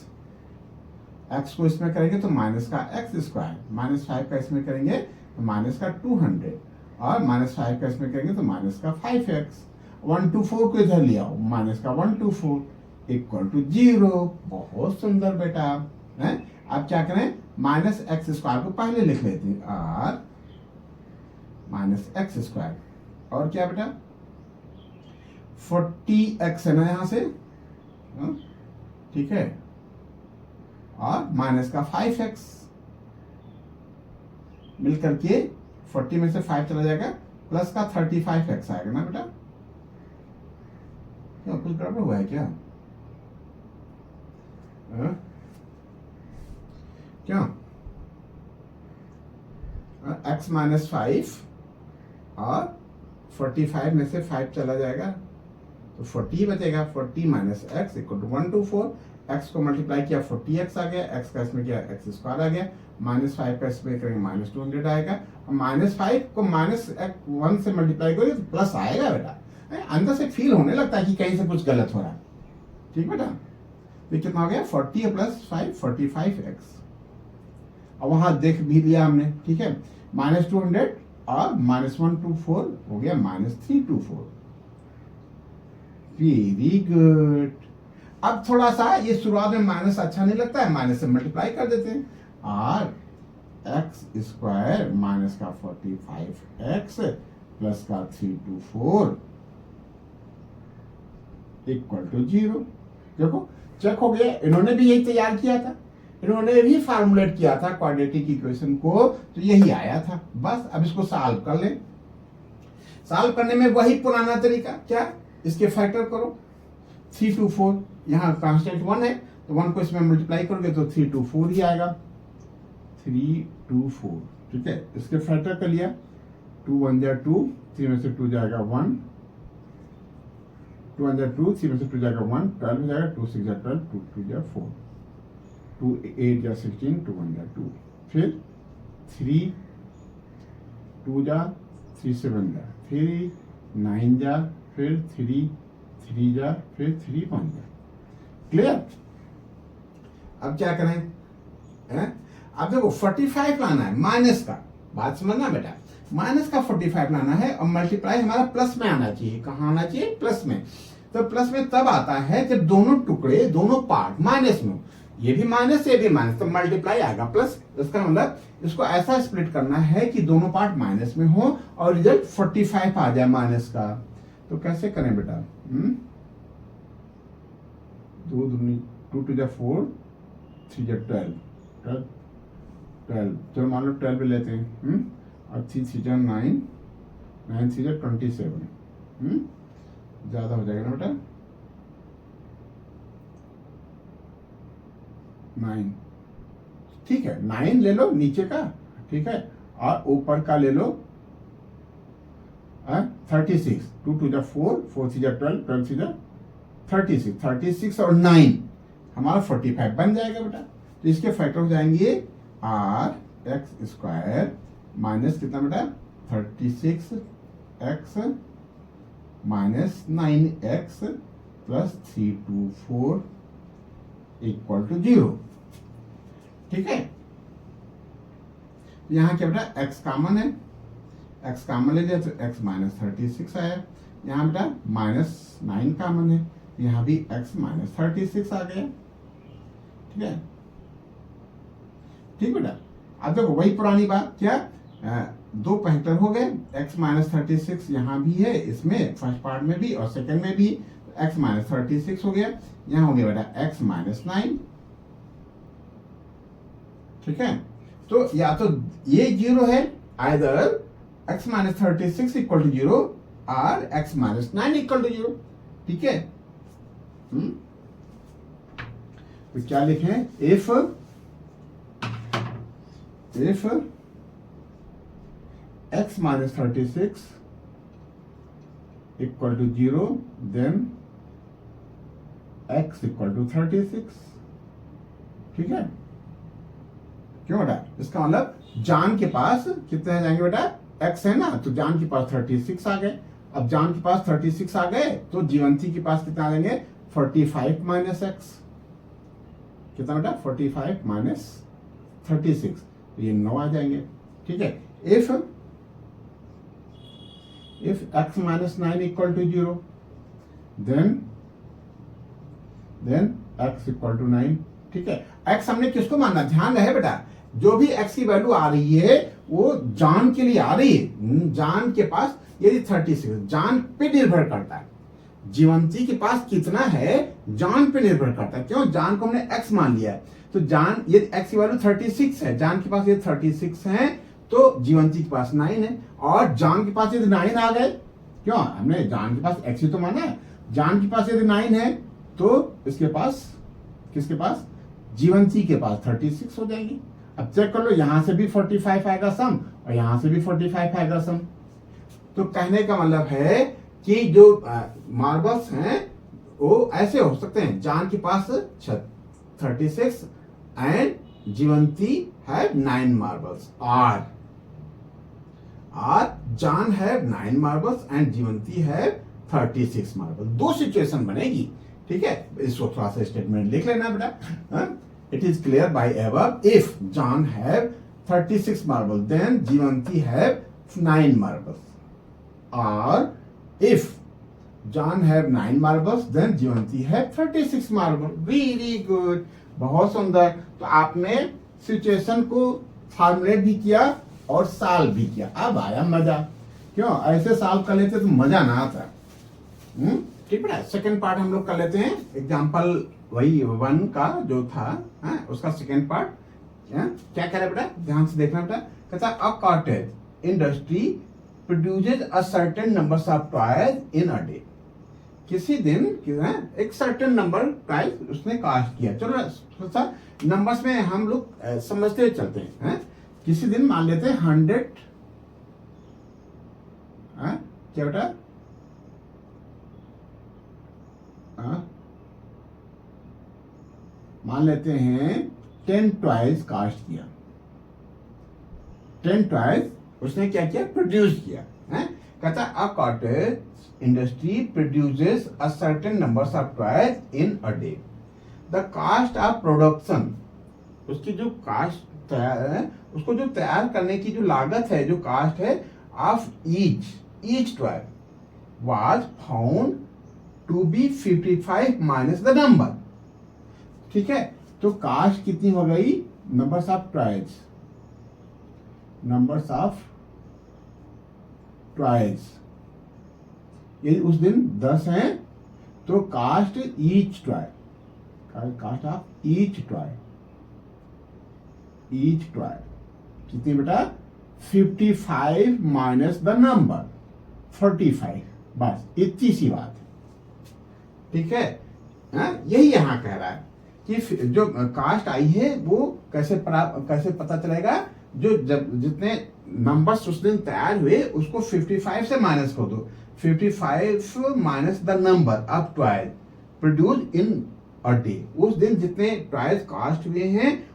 x को इसमें करेंगे तो माइनस का एक्स स्क्वायर, माइनस 5 का इसमें करेंगे तो माइनस का 200, और माइनस 5 का इसमें करेंगे तो माइनस का 5x। 124 को इधर लिया, माइनस का 124 इक्वल टू 0। बहुत सुंदर बेटा, है। अब क्या करें, माइनस एक्स स्क्वायर को पहले लिख लेते हैं, और माइनस एक्स स्क्वायर, और क्या बेटा 40x है ना यहाँ से, ठीक है, और माइनस का 5x मिलकर के 40 में से 5 चला जाएगा, प्लस का 35x आएगा ना बेटा। क्या कुछ गड़बड़ हुआ है क्या, क्या x माइनस 5 और 45 में से 5 चला जाएगा तो 40 बचेगा। 40 minus x equal to 124। X को मल्टीप्लाई किया 40x आ गया, एक्स का इसमें किया एक्स स्क्वायर आ गया, माइनस 5 का इसमें करेंगे माइनस 200 आएगा, और माइनस 5 को माइनस 1 से मल्टीप्लाई करोगे तो प्लस आएगा बेटा। अंदर से फील होने लगता है कि कहीं से कुछ गलत हो रहा है, ठीक बेटा। तो कितना हो गया 40 प्लस 5 45x, और वहां देख भी लिया हमने, ठीक है। माइनस 200 और माइनस 124 हो गया माइनस 324। Very good. अब थोड़ा सा ये शुरुआत में माइनस अच्छा नहीं लगता है, माइनस से मल्टीप्लाई कर देते हैं, और एक्स स्क्वायर माइनस का 45x प्लस का 324 इक्वल टू 0। देखो चेक हो गया, इन्होंने भी यही तैयार किया था, इन्होंने भी फार्मूलेट किया था क्वाड्रेटिक इक्वेशन को, तो यही आया था। बस अब इसको सॉल्व कर लें। सॉल्व करने में वही पुराना तरीका, क्या, इसके फैक्टर करो 324, यहाँ कांस्टेंट 1 है तो 1 को इसमें मल्टीप्लाई करोगे तो 324 ही आएगा, 324, ठीक है। इसके फैक्टर कर लिया, 2 1 जा 2, 3 में से 2 जाएगा 1, 2 1 जा 2, 3 में से 2 जाएगा 1, 12 हो जाएगा, 2 6 जा 12, 2 2 जा 4, 2 8 जा 16, 2 1 जा 2, फिर 3 2 जा 3 7 जा, फिर 9 जा, फिर 3 3 जा, फिर 3 1 जा। क्लियर? अब क्या करें हैं? अब देखो 45 लाना है माइनस का, बात समझना बेटा, माइनस का 45 लाना है और मल्टीप्लाई हमारा प्लस में आना चाहिए। कहाँ आना चाहिए? प्लस में। तो प्लस में तब आता है जब दोनों टुकड़े, दोनों पार्ट माइनस में हो, ये भी माइनस ये भी माइनस, तो मल्टीप्लाई आएगा प्लस। इसका मतलब इसको ऐसा स्प्लिट करना है कि दोनों पार्ट माइनस में हो और रिजल्ट 45 आ जाए माइनस का। तो कैसे करें बेटा? 2 2 जा 4, 3 जा 12, चलो मान लो 12 लेते हैं। और 3 3 जा 9, 9 3 जा 27, ज्यादा हो जाएगा ना बेटा? 9, ठीक है, 9 ले लो नीचे का, ठीक है, और ऊपर का ले लो 36। 2 2 जा 4, 4 3 जा 12, 12 3 जा 36, 36 और 9 हमारा 45 बन जाएगा बेटा। तो इसके फैक्टर हो जाएंगे r(x²) माइनस कितना बेटा? 36x minus 9x plus 324 equal to 0। ठीक है, यहां क्या बेटा? x कॉमन है, x कॉमन ले लिया तो x माइनस 36 आया। यहां बेटा माइनस 9 कॉमन है, यहां भी x माइनस 36 आ गया। ठीक है, ठीक बेटा। अब देखो वही पुरानी बात, क्या दो फैक्टर हो गए, x माइनस 36 यहाँ भी है, इसमें फर्स्ट पार्ट में भी और सेकंड में भी, x माइनस 36 हो गया। यहाँ हो गया बेटा x माइनस 9। ठीक है, तो या तो ये 0 है, either x minus 36 equal to 0 और x माइनस 9 इक्वल टू 0। ठीक है, तो क्या लिखें? If x minus 36 equal to 0, then x equal to 36। ठीक है, क्यों बेटा? इसका मतलब जान के पास कितने आ जाएंगे बेटा? x है ना, तो जान के पास 36 आ गए। अब जान के पास 36 आ गए तो जीवंती के पास कितना आ जाएंगे? 45 माइनस x। कितना बेटा? 45 माइनस 36, तो ये 9 आ जाएंगे। ठीक है, if x minus 9 equal to 0, then x equal to 9। ठीक है, x हमने किसको मानना? ध्यान रहे बेटा, जो भी x की वैल्यू आ रही है वो जान के लिए आ रही है। जान के पास यदि 36, जान पे निर्भर करता है। जीवंती के पास कितना है जान पे निर्भर करता है। क्यों? जान को हमने x मान लिया है, तो जान यदि x की वैल्यू 36 है, जान के पास यदि 36 है तो जीवंती के पास 9 है, और जान के पास यदि 9 आ गए, क्यों? हमने जान के पास x ही तो माना है, जान के पास यदि 9 है तो इसके पास, किसके पास? जीवंती के पास 36 हो जाएगी। अब चेक कर लो, यहां से भी 45 आएगा सम और यहां से भी 45 आएगा सम। तो कहने का मतलब है कि जो मार्बल्स हैं वो ऐसे हो सकते हैं, जान के पास 36 एंड जीवंती है 9 मार्बल्स, और जान है 9 मार्बल्स एंड जीवंती है 36 मार्बल। दो सिचुएशन बनेगी। ठीक है, इसको थोड़ा सा स्टेटमेंट लिख लेना बेटा। It is clear by above, if John have 36 marble then Jivanti have 9 marbles, और if John have 9 marbles then Jivanti have 36 marble. Very good, बहुत सुंदर। तो आपने सिचुएशन को फॉर्मुलेट भी किया और सॉल्व भी किया। अब आया मजा। क्यों? ऐसे सॉल्व कर लेते तो मजा ना आता। ठीक है, सेकंड पार्ट हम लोग कर लेते हैं। एग्जांपल वही 1 का जो था, उसका सेकंड पार्ट क्या कह रहा है बेटा? ध्यान से देखना बेटा। कहता है a cottage industry produces a certain numbers of toys in a day. किसी दिन एक सर्टेन नंबर टॉयज उसने कास्ट किया। चलो सा नंबर्स में हम लोग समझते हुए चलते हैं। किसी दिन मान लेते हैं 100, क्या बेटा? मान लेते हैं 10 टॉयज कास्ट किया, 10 टॉयज उसने क्या किया, प्रोड्यूस किया है। कहता a cottage industry produces a certain numbers of toys in a day. The cost of production, उसकी जो कास्ट तैयार है, उसको जो तैयार करने की जो लागत है, जो कास्ट है of each toy was found to be 55 minus the number. ठीक है, तो कास्ट कितनी हो गई, numbers of toys, numbers of toys, ये उस दिन 10 हैं, तो cost each toy, cost of each toy कितनी बेटा, 55 माइनस द नंबर 45, बस इतनी सी बात है। ठीक है, यही यहां कह रहा है कि जो कास्ट आई है वो कैसे पता चलेगा, जो जब जितने नंबर्स उस दिन तैयार हुए उसको 55 से माइनस कर दो, 55 minus the number of toys produce in a day, उस दिन जितने टॉयज कास्ट हुए हैं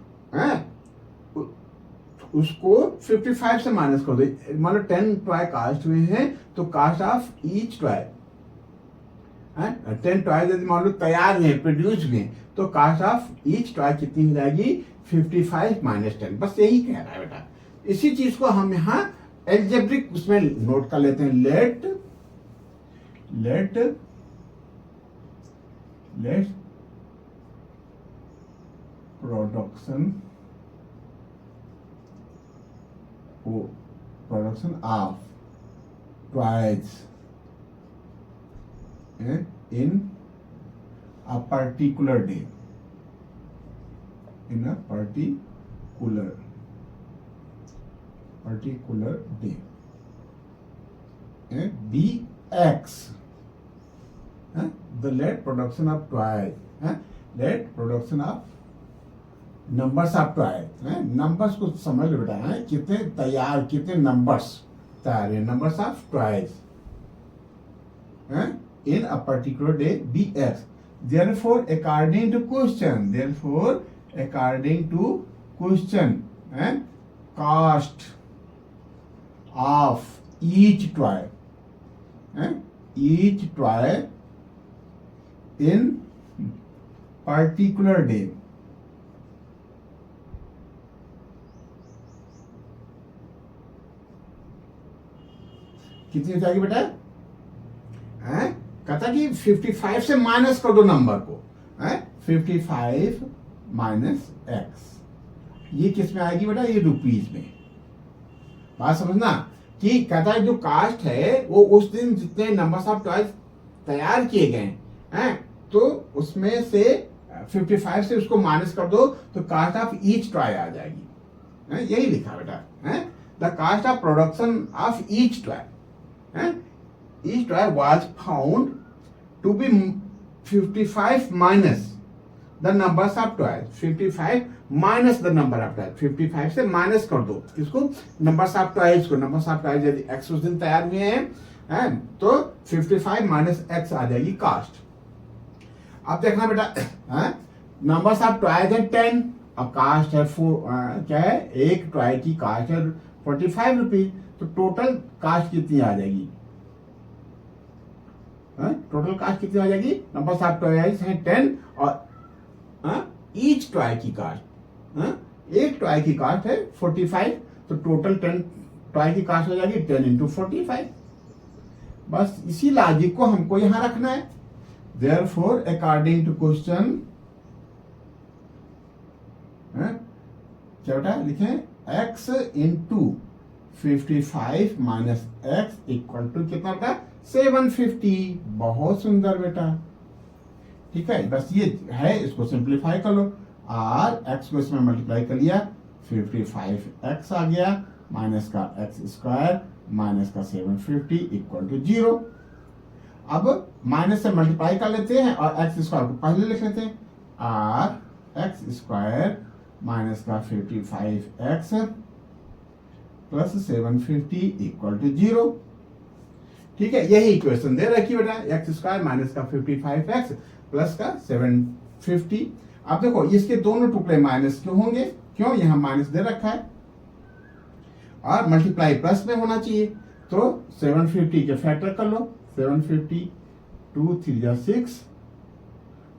उसको 55 से माइनस कर दो। मान लो 10 टॉय कास्ट हुए हैं, तो cost of each toy, 10 toy यदि मान लो तैयार हुए, प्रोड्यूस हुए, तो कास्ट ऑफ ईच टॉय कितनी हो जाएगी, 55 माइनस 10। बस यही कह रहा है बेटा। इसी चीज को हम यहाँ एल्जेब्रिक उसमें नोट कर लेते हैं। Let production of toys in a particular day, in a particular day, bx, the lead production of toys, lead production of numbers of toys, numbers को समझ लो बेटा, कितने तैयार, कितने numbers तैयार है, numbers of toys in a particular day bx. Therefore according to question, cost of each toy in particular day कितनी हो जाएगी बेटा, कहता कि 55 से माइनस कर दो नंबर को, 55 माइनस एक्स, ये किस में आएगी बेटा, ये रुपीज में। बात समझना कि कहता है जो कास्ट है वो उस दिन जितने नंबर्स ऑफ टॉयज तैयार किए गए हैं, तो उसमें से 55 से उसको माइनस कर दो, तो कास्ट ऑफ ईच टॉय आ जाएगी। यही लिखा बेटा, the cost of production of each toy, each toy was found to be 55 minus the numbers of toys, 55 minus the number of toys, 55 से माइनस कर दो किसको, नंबर्स ऑफ टॉयज को। नंबर्स ऑफ टॉयज यदि x उस दिन तैयार हुए हैं, तो 55 माइनस x आ जाएगी कास्ट। अब देखना बेटा, नंबर्स ऑफ टॉयज है 10, अब कास्ट है क्या है, एक टॉय की कास्ट है 45 रुपीज, तो टोटल कास्ट कितनी आ जाएगी, टोटल कास्ट कितनी आ जाएगी, नंबर ऑफ टॉयज हैं 10 और ईच टॉय की कास्ट, एक टॉय की कास्ट है 45, तो टोटल 10 टॉय की कास्ट हो जाएगी 10 into 45। बस इसी लॉजिक को हमको यहां रखना है। देयरफॉर अकॉर्डिंग टू क्वेश्चन, क्या बेटा लिखें, x into 55 minus x equal to कितना बेटा, 750। बहुत सुंदर बेटा, ठीक है। बस ये है, इसको सिंप्लीफाई कर लो, और x को इसमें मल्टीप्लाई कर लिया, 55x आ गया, माइनस का x स्क्वायर माइनस का 750 इक्वल टू 0। अब माइनस से मल्टीप्लाई कर लेते हैं और x स्क्वायर को पहले लिख लेते हैं, r x स्क्वायर माइनस का 55x प्लस 750 इक्वल टू 0। ठीक है, यही इक्वेशन दे रखी बेटा, एक्स स्क्वायर माइनस का 55x प्लस का 750। अब देखो इसके दोनों टुकड़े माइनस क्यों होंगे, क्यों, यहां माइनस दे रखा है और मल्टीप्लाई प्लस में होना चाहिए। तो 750 के फैक्टर कर लो, 750, 2 3 जा 6,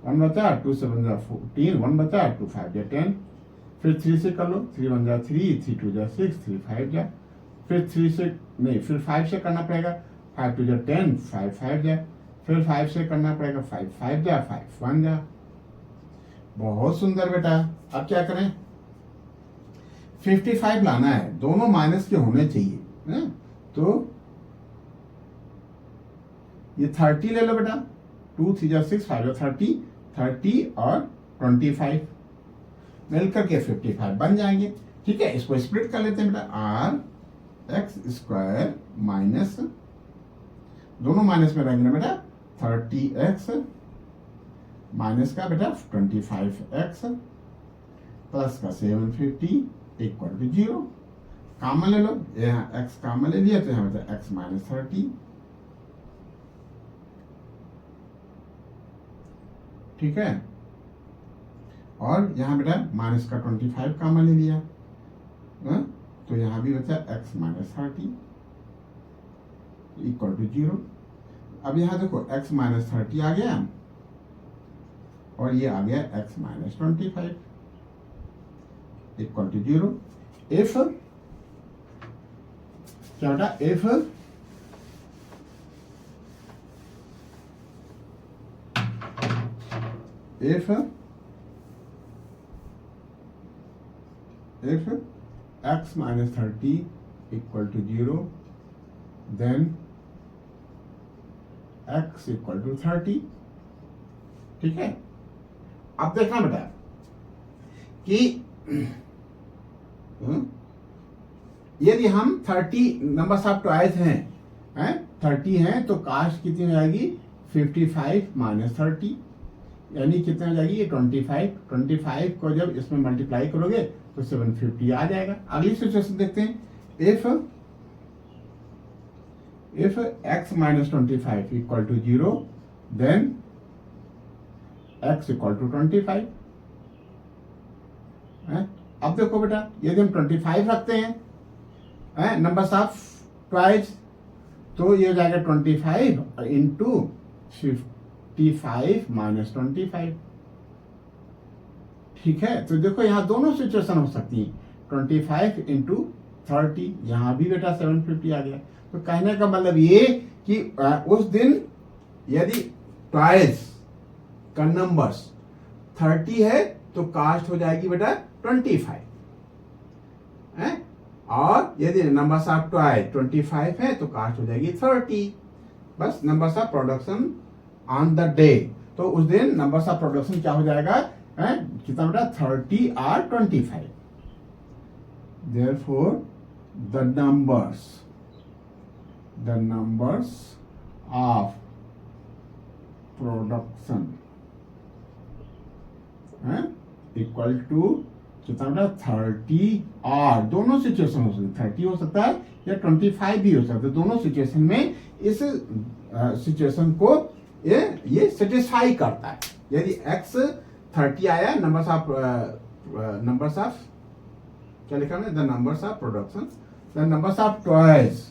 1 बचा, 2 7 जा 14, 1 बचा, 2 5 जा 10, फिर 3 से कर लो, 3 1 जा 3, 3 2 जा 6, 3 5 जा, फिर 3 से नहीं, फिर 5 से करना पड़ेगा, 5 2 जा 10, 5 5 जा, फिर 5 से करना पड़ेगा, 5 5 जा, 5 1 जा। बहुत सुंदर बेटा। अब क्या करें, 55 लाना है, दोनों माइनस के होने चाहिए है? तो ये 30 ले लो बेटा, 2 3 जा 6, 5 जा 30, 30 और 25 मिलकर के 55 बन जाएंगे। ठीक है, इसको स्प्लिट कर लेते हैं बेटा, आर एक्स स्क्वायर माइनस, दोनों माइनस में रहेंगे ना बेटा, 30x माइनस का बेटा 25x प्लस का 750 इक्वल टू 0। कॉमन ले लो, यहाँ x कॉमन ले लिया तो यहाँ बचा x माइनस 30। ठीक है, और यहाँ बेटा माइनस का 25 कॉमन ले लिया, तो यहाँ भी बचा x माइनस 30 इक्वल टू 0। अब यहाँ देखो x माइनस 30 आ गया और ये आ गया x minus 25 equal to 0। If क्या बेटा, if x minus 30 equal to 0, then x equal to 30। ठीक है, अब देखना बेटा कि यदि हम 30 नंबर्स ऑफ ट्वाइस हैं 30 हैं तो कास्ट कितनी हो जाएगी, 55 माइनस 30, यानी कितना हो जाएगी, ये 25 को जब इसमें मल्टीप्लाई करोगे तो 750 आ जाएगा। अगली सिचुएशन देखते हैं, if x minus 25 equal to 0, then x equal to 25। अब देखो बेटा, यदि हम 25 रखते हैं नंबर्स ऑफ ट्वाइस, तो ये हो जाएगा 25 इंटू 55 माइनस 25। ठीक है, तो देखो यहाँ दोनों सिचुएशन हो सकती है, 25 इंटू 30, यहाँ भी बेटा 750 आ गया। तो कहने का मतलब ये कि उस दिन यदि ट्वाइस का नंबर्स 30 है तो कास्ट हो जाएगी बेटा 25 है, और यदि नंबर्स ऑफ ट्वाइस 25 है तो कास्ट हो जाएगी 30। बस numbers of production on the day, तो उस दिन नंबर्स ऑफ प्रोडक्शन क्या हो जाएगा, कितना बेटा, 30 और 25। Therefore the numbers of production equal to कितना बेटा, 30 और, दोनों सिचुएशन हो सकती है, 30 हो सकता है या 25 भी हो सकता है। दोनों सिचुएशन में इस सिचुएशन को ये सेटिस्फाई करता है। यदि x 30 आया, नंबर्स ऑफ क्या लिखा है, the numbers of production, the numbers of toys.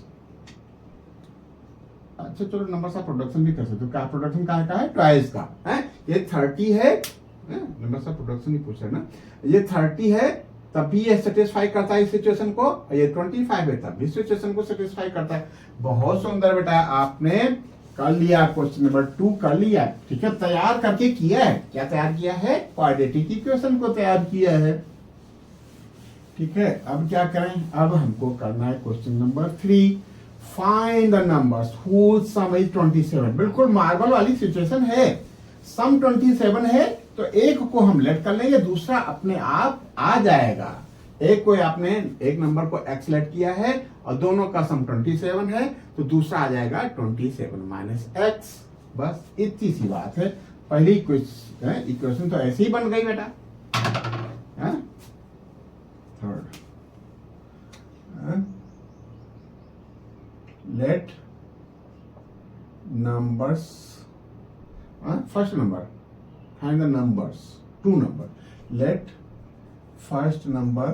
अच्छा चलो, नंबर्स ऑफ प्रोडक्शन भी कर सकते हो, क्या प्रोडक्शन का है, टॉयज का है। ये 30 है, नंबर्स ऑफ प्रोडक्शन ही पूछ रहे ना, ये 30 है तब भी ये सेटिस्फाई करता है इस सिचुएशन को, ये 25 है तब भी सिचुएशन को सेटिस्फाई करता है। बहुत सुंदर बेटा, आपने कर लिया, क्वेश्चन नंबर 2 कर लिया। ठीक है, तैयार करके किया है, क्या तैयार किया है, क्वाड्रेटिक इक्वेशन को तैयार किया है। ठीक है, अब क्या करें, अब हमको करना है question number 3, find the numbers whose sum is 27। बिल्कुल मार्बल वाली सिचुएशन है, सम 27 है तो एक को हम लेट कर लेंगे, दूसरा अपने आप आ जाएगा। एक को आपने एक नंबर को x लेट किया है और दोनों का सम 27 है, तो दूसरा आ जाएगा 27 माइनस x। बस इतनी सी बात है। पहली इक्वेशन तो ऐसे ही बन गई बेटा। Third, late numbers, first number find the numbers 2 number. Let first number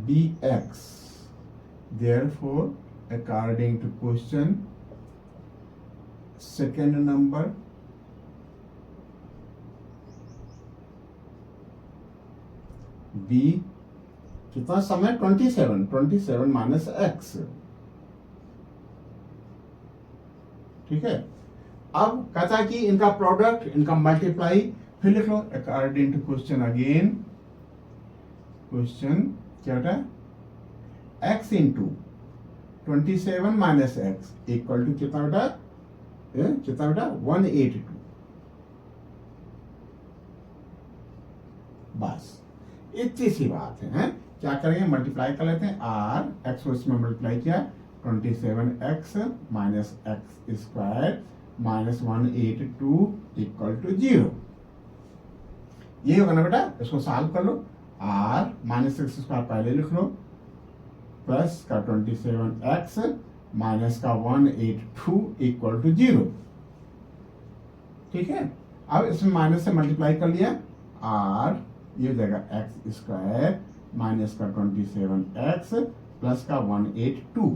be x. Therefore, according to question, second number b कितना समय 27 माइनस एक्स. ठीक है. अब कहता है कि इनका प्रोडक्ट, इनका मल्टीप्लाई, फिर लिख लो according to question. Again question क्या होता है, x into 27 minus x equal to कितना बेटा, 182. बस इतनी सी बात है. क्या करेंगे, मल्टीप्लाई कर लेते हैं. आर एक्स इसमें मल्टीप्लाई किया, 27x minus x square minus 182 equal to 0. ये होगा ना बेटा. इसको सॉल्व कर लो. आर माइनस एक्स स्क्वायर पहले लिख लो, प्लस का 27x माइनस का 182 इक्वल टू 0. ठीक है. अब इसमें माइनस से मल्टीप्लाई कर लिया. आर ये हो जाएगा एक्स स्क्वायर माइनस का 27x प्लस का 182.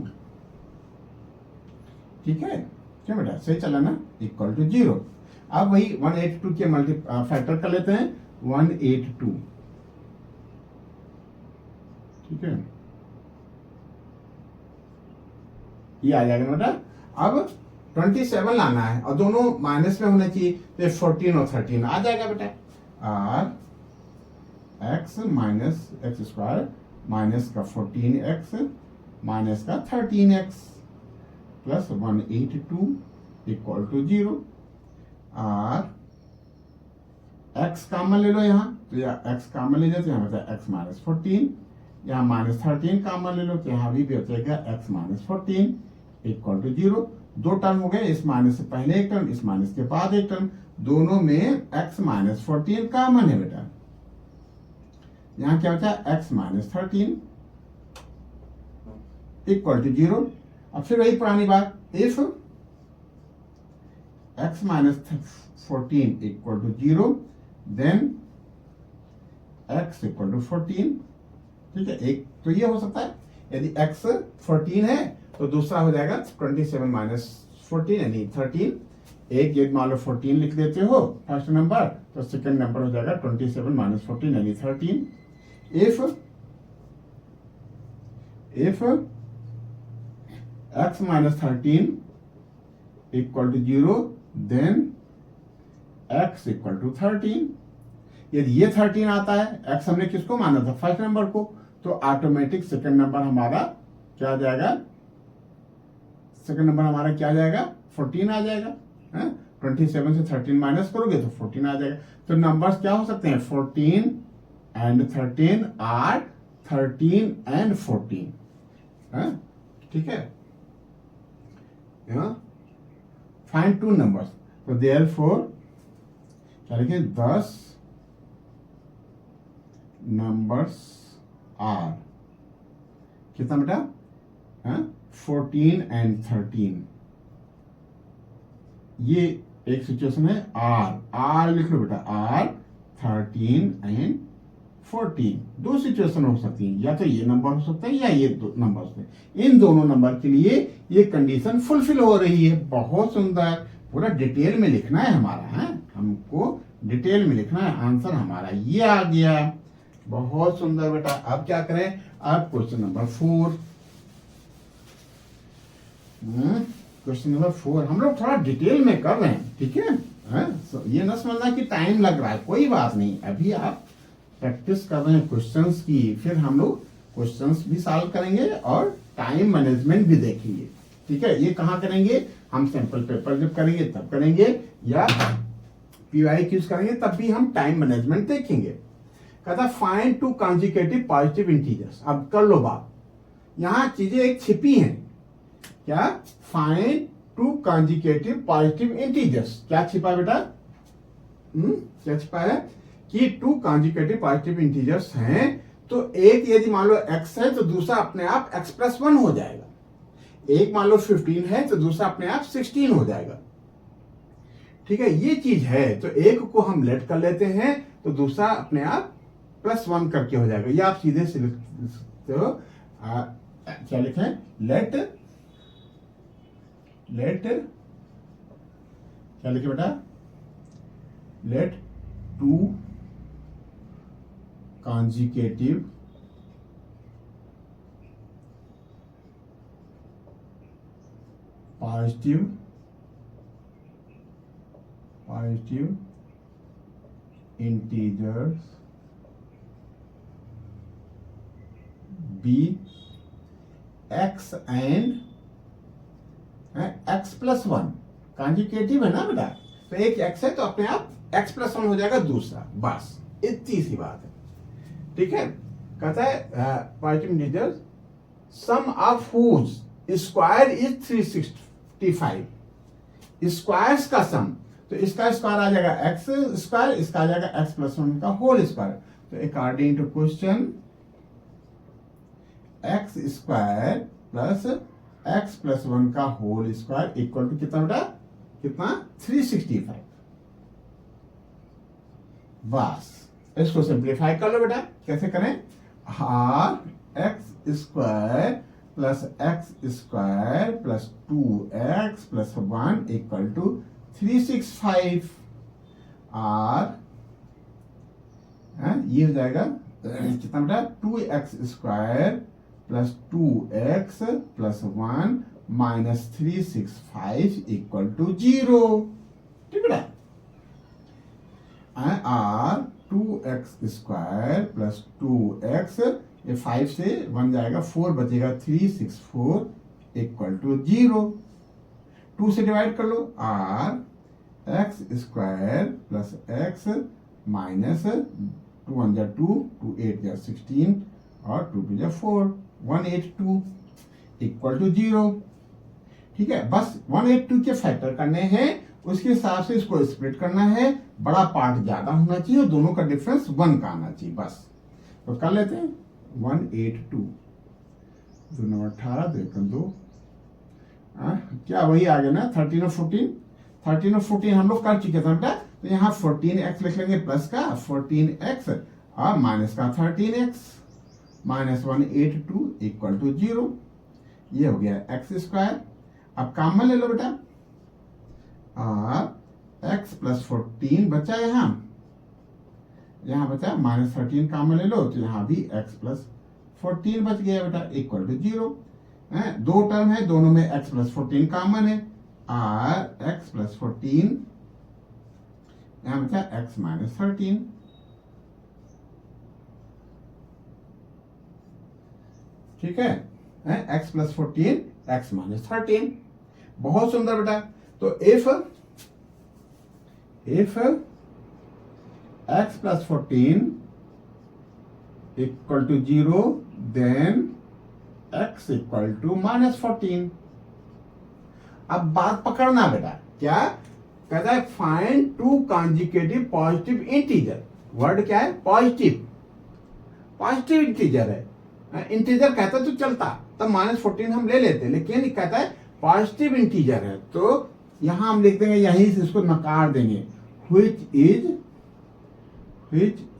ठीक है. क्या बेटा, सही चला ना, इक्वल टू 0. अब वही 182 के फैक्टर कर लेते हैं. 182. ठीक है. ये आ जाएगा बेटा. अब 27 लाना है और दोनों माइनस में होने चाहिए, तो 14 और 13 आ जाएगा बेटा. Or x minus x square minus का 14x माइनस का 13x plus 182 equal to 0. Or x common ले लो यहाँ, तो यहाँ एक्स कॉमन ले जाए तो यहाँ होता है एक्स माइनस 14. यहाँ माइनस 13 कॉमन ले लो तो यहाँ भी हो जाएगा एक्स माइनस 14 इक्वल टू 0. दो टर्म हो गए, इस माइनस से पहले एक टर्म, इस माइनस के बाद एक टर्म, दोनों में एक्स माइनस 14 कॉमन है बेटा. यहाँ क्या होता है, एक्स माइनस 13 इक्वल टू 0. अब फिर वही पुरानी बात, if x minus 14 equal to 0 then x equal to 14. ठीक है. एक तो ये हो सकता है, यदि एक्स 14 है तो दूसरा हो जाएगा 27 माइनस 14 यानी 13. एक ये मान लो 14 लिख देते हो फर्स्ट नंबर, तो सेकंड नंबर हो जाएगा 27 माइनस 14 यानी 13. if x minus 13 equal to 0 then x equal to 13. यदि ये 13 आता है, x हमने किसको माना था, फर्स्ट नंबर को, तो ऑटोमेटिक सेकंड नंबर हमारा क्या आ जाएगा, सेकंड नंबर हमारा क्या आ जाएगा, 14 आ जाएगा. 27 से 13 माइनस करोगे तो 14 आ जाएगा. तो नंबर्स क्या हो सकते हैं, 14 and 13 are 13 and 14. ठीक है. Find two numbers. तो देयरफॉर क्या लिखें, 10 नंबर्स आर कितना बेटा, 14 and 13. ये एक सिचुएशन है. आर लिख लो बेटा, आर 13 and 14. दो सिचुएशन हो सकती है, या तो ये नंबर हो सकता है या ये दो नंबर हो सकते हैं. इन दोनों नंबर के लिए ये कंडीशन फुलफिल हो रही है. बहुत सुंदर. पूरा डिटेल में लिखना है हमारा, है हमको डिटेल में लिखना है. आंसर हमारा ये आ गया. बहुत सुंदर बेटा. अब क्या करें, अब क्वेश्चन नंबर 4. क्वेश्चन नंबर 4 हम लोग थोड़ा डिटेल में कर रहे हैं. ठीक है. ये ना समझना कि टाइम लग रहा है, कोई बात नहीं. अभी आप प्रैक्टिस कर रहे हैं क्वेश्चंस की, फिर हम लोग क्वेश्चंस भी सॉल्व करेंगे और टाइम मैनेजमेंट भी देखेंगे. ठीक है. ये कहाँ करेंगे, हम सैंपल पेपर जब करेंगे तब करेंगे, या PYQs करेंगे तब भी हम टाइम मैनेजमेंट देखेंगे. कहता find two consecutive positive integers. अब कर लो बात, यहाँ चीजें एक छिपी हैं. क्या, find two consecutive positive integers. क्या छिपा बेटा, क्या छिपा है कि टू कॉन्जिक्यूटिव पॉजिटिव इंटीजर्स हैं, तो एक यदि मान लो x है तो दूसरा अपने आप x प्लस 1 हो जाएगा। एक मान लो 15 है तो दूसरा अपने आप 16 हो जाएगा। ठीक है, ये चीज है। तो एक को हम लेट कर लेते हैं तो दूसरा अपने आप +1 करके हो जाएगा। ये आप सीधे से लिख सकते हो। क्या लिखें? लेट क्या लिखे बेटा? Let 2 consecutive positive integers be x and x plus 1 consecutive है ना बेटा, तो एक x है तो अपने आप x प्लस 1 हो जाएगा दूसरा, बस इतनी सी बात है। ठीक है, कहता है positive integers sum of whose square is 365, squares का सम, तो इसका स्क्वायर आ जाएगा एक्स स्क्वायर, इसका आ जाएगा एक्स प्लस 1 का होल स्क्वायर। तो according to question x square plus x plus 1 का होल स्क्वायर इक्वल टू कितना बेटा? कितना? 365। बस इसको सिंप्लीफाई कर लो बेटा। कैसे करें? Or x square plus x square plus 2x plus 1 equal to 365। Or ये हो जाएगा कितना बेटा? 2x square plus 2x plus 1 minus 365 equal to 0। ठीक है, are 2x square plus 2x, ये 5 से 1 जाएगा, 4 बचेगा, 364 इक्वल टू 0। 2 से डिवाइड कर लो, or x square plus x minus 2 1 जा 2, 2 8 जा 16 और 2 2 जा 4, 182 इक्वल टू 0। ठीक है, बस 182 के फैक्टर करने हैं, उसके हिसाब से इसको स्प्लिट करना है। बड़ा पार्ट ज्यादा होना चाहिए और दोनों का डिफरेंस 1 का आना चाहिए, बस। तो कर लेते हैं 182 2 9 18 2 1 2, क्या वही आ गया ना? 13 और 14, 13 और 14 हम लोग कर चुके थे बेटा। तो यहाँ 14x लिख लेंगे, प्लस का 14x और माइनस का 13x, माइनस 182 इक्वल टू 0। ये हो गया एक्स स्क्वायर। अब कॉमन ले लो बेटा, और एक्स प्लस 14 बचा, यहाँ बचा माइनस 13 कॉमन ले लो, तो यहाँ भी एक्स प्लस 14 बच गया बेटा इक्वल टू 0। दो टर्म है, दोनों में x प्लस 14 कॉमन है, आर एक्स प्लस 14, यहां बचा x माइनस 13। ठीक है, x प्लस 14 x माइनस 13। बहुत सुंदर बेटा। तो if x plus 14 equal to 0 then x equal to minus 14। अब बात पकड़ना बेटा, क्या कहता है? Find 2 consecutive positive integer. Word क्या है? पॉजिटिव, पॉजिटिव इंटीजर है। इंटीजर कहता तो चलता, तब माइनस 14 हम ले लेते, लेकिन कहता है पॉजिटिव इंटीजर है, तो यहां हम लिख देंगे, यहीं से इसको नकार देंगे, which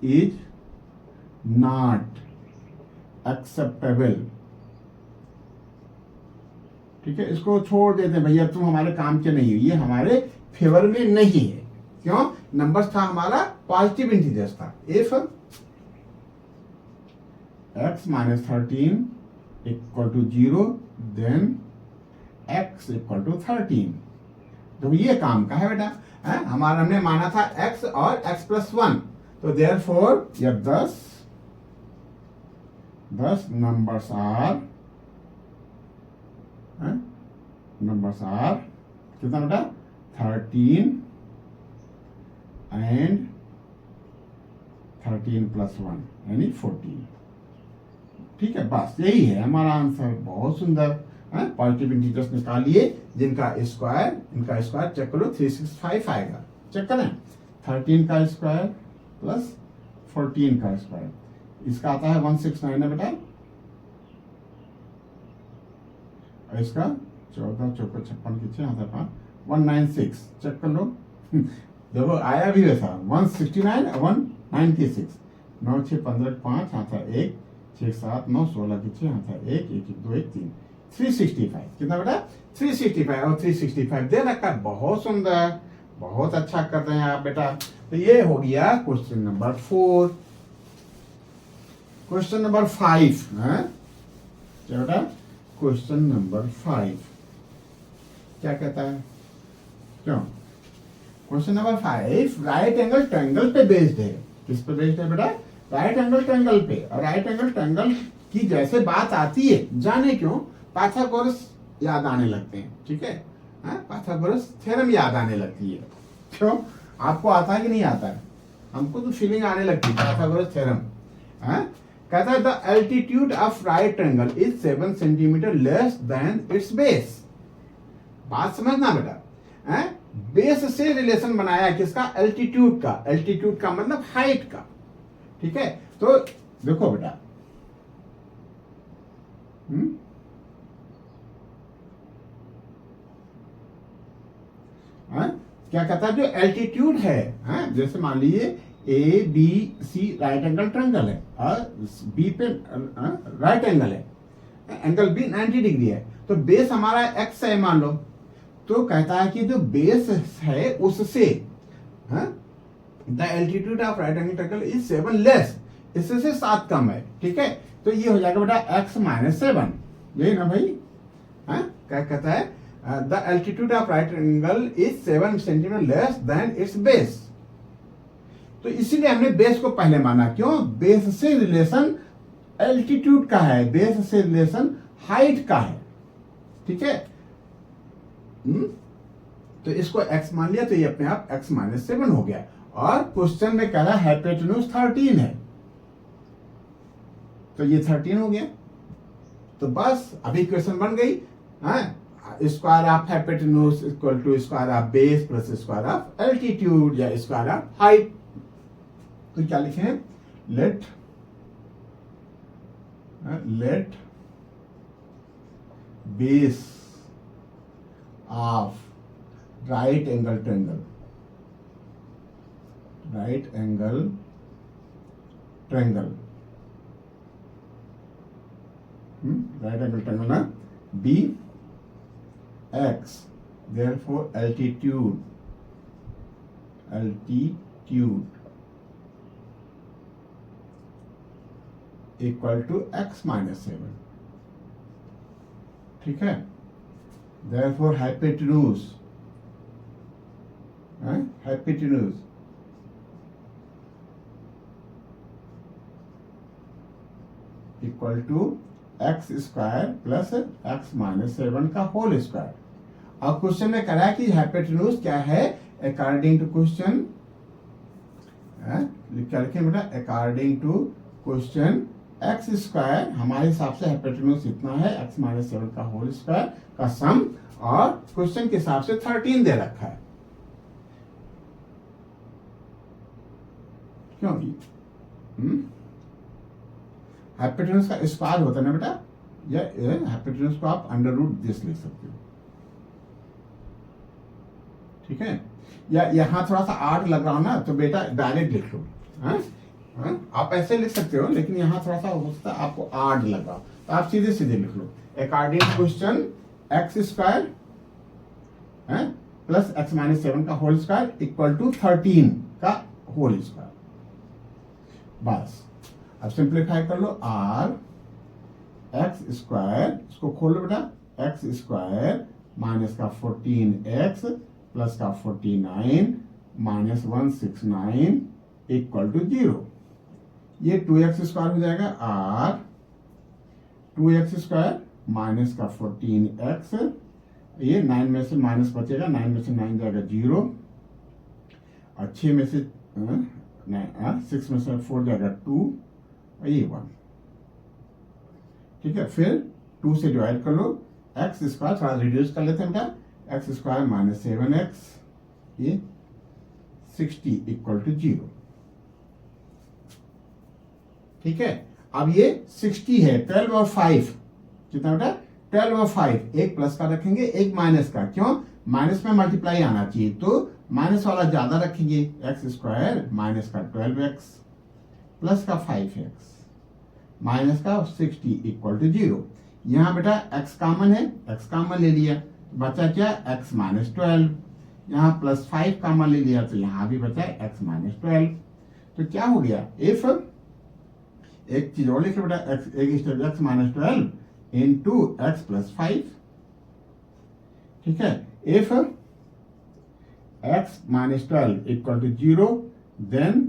is not acceptable। ठीक है, इसको छोड़ देते हैं भैया, तुम हमारे काम के नहीं हो, ये हमारे फेवर में नहीं है। क्यों? नंबर्स था हमारा पॉजिटिव इंटीजर्स था। If x minus 13 equal to 0 then x equal to 13। तो ये काम का है बेटा। हमारा हमने माना था x और x प्लस 1, तो देयरफॉर ये 10 नंबर्स आर कितना बेटा? 13 एंड 13 प्लस 1 यानी 14। ठीक है, बस यही है हमारा आंसर। बहुत सुंदर। पॉजिटिव इंटीजर्स निकालिए जिनका स्क्वायर, इनका स्क्वायर चेक करो, 365 आएगा। चेक करें, 13 का स्क्वायर प्लस 14 का स्क्वायर इसका आता है 169 है बेटा, और इसका 14 चौका 56 कितने आता है 196, चेक कर लो। देखो आया भी वैसा 169 196, 9 6 15 5 आता है 1, 6 7 9 16 कितने आता है 1 1 2 1 3, 365 कितना बेटा 365, और 365 दे रखा है। बहुत सुंदर, बहुत अच्छा कर रहे हैं आप बेटा। तो ये हो गया क्वेश्चन नंबर 4। क्वेश्चन नंबर 5 है क्या बेटा, क्वेश्चन नंबर 5 क्या कहता है, क्यों question number 5 right angle triangle पे बेस्ड है। किस पे बेस्ड है बेटा, राइट एंगल ट्रायंगल पे। और राइट एंगल ट्रायंगल की जैसे बात आती है, जाने क्यों, पाइथागोरस याद आने लगते हैं, ठीक है, पाइथागोरस थ्योरम याद आने लगती है। क्यों, आपको आता है कि नहीं आता है, हमको तो फीलिंग आने लगती है पाइथागोरस थ्योरम। कहता है the altitude of right triangle is 7 centimetre less than it's base. बात समझना बेटा, बेस से रिलेशन बनाया किसका, एल्टीट्यूड का। एल्टीट्यूड का मतलब हाइट का, ठीक है। तो देखो बेटा, क्या कहता है, जो एल्टीट्यूड है, जैसे मान लीजिए A B C right angle triangle है, और बी पे राइट एंगल है, एंगल बी 90 डिग्री है, तो बेस हमारा एक्स है मान लो। तो कहता है कि जो बेस है उससे the altitude of right angle triangle is 7 less, इससे 7 कम है, ठीक है। तो ये हो जाएगा बेटा x माइनस 7, यही ना भाई। क्या कहता है, the altitude of right angle is 7 centimetre less than it's base. तो इसीलिए हमने बेस को पहले माना, क्यों, बेस से रिलेशन एल्टीट्यूड का है, बेस से रिलेशन हाइट का है, ठीक है। तो इसको x मान लिया, तो ये अपने आप x माइनस 7 हो गया। और क्वेश्चन में कह रहा है हाइपोटेन्यूज 13 है, तो ये 13 हो गया। तो बस अभी क्वेश्चन बन गई, square of hypotenuse equal to square of base plus square of altitude या स्क्वायर ऑफ हाइट। तो क्या लिखे, let base of right angle triangle, right angle triangle, right angle triangle ना, be x, therefore altitude equal to x minus 7, ठीक है। Therefore hypotenuse equal to x square plus x minus 7 का होल स्क्वायर। अब क्वेश्चन में करा कि हाइपोटेन्यूज क्या है, अकॉर्डिंग टू क्वेश्चन, क्या लिखे बेटा, according to question x square हमारे हिसाब से हाइपोटेन्यूज इतना है, एक्स माइनस 7 का होल स्क्वायर का सम, और क्वेश्चन के हिसाब से 13 दे रखा है। क्यों, हाइपोटेन्यूज का स्क्वायर होता है ना बेटा, या हाइपोटेन्यूज को आप अंडर रूट दिस लिख सकते हो, ठीक है। या यहाँ थोड़ा सा 8 लग रहा हो ना, तो बेटा डायरेक्ट लिख लो, आप ऐसे लिख सकते हो, लेकिन यहाँ थोड़ा सा हो सकता है आपको 8 लगा, तो आप सीधे सीधे लिख लो, according to question x square plus x minus 7 का होल स्क्वायर इक्वल टू 13 का होल स्क्वायर। बस अब सिंप्लीफाई कर लो, आर एक्स स्क्वायर, इसको खोलो बेटा, एक्स स्क्वायर माइनस का 14x प्लस का 49 माइनस 169 इक्वल टू 0। ये 2x स्क्वायर हो जाएगा, आर 2x स्क्वायर माइनस का 14x, ये 9 में से माइनस बचेगा, 9 में से 9 जाएगा 0, और 6 में से 6 में से 4 जाएगा 2, और ये 1, ठीक है। फिर 2 से डिवाइड कर लो, एक्स स्क्वायर थोड़ा रिड्यूस कर लेते हैं बेटा, एक्स स्क्वायर माइनस 7x, ये 60 इक्वल टू 0। ठीक है, अब ये 60 है, 12 और 5 कितना बेटा, 12 और 5, एक प्लस का रखेंगे एक माइनस का, क्यों, माइनस में मल्टीप्लाई आना चाहिए, तो माइनस वाला ज्यादा रखेंगे, एक्स स्क्वायर माइनस का 12x प्लस का 5x माइनस का 60 इक्वल टू 0। यहाँ बेटा x कॉमन है, x कॉमन ले लिया, बचा क्या, x माइनस 12, यहाँ प्लस 5 कॉमन ले लिया तो यहाँ भी बचा x माइनस 12। तो क्या हो गया, इफ एक चीज और लिखे बेटा, एक step x minus 12 into x plus 5, ठीक है, if x minus 12 equal to 0, then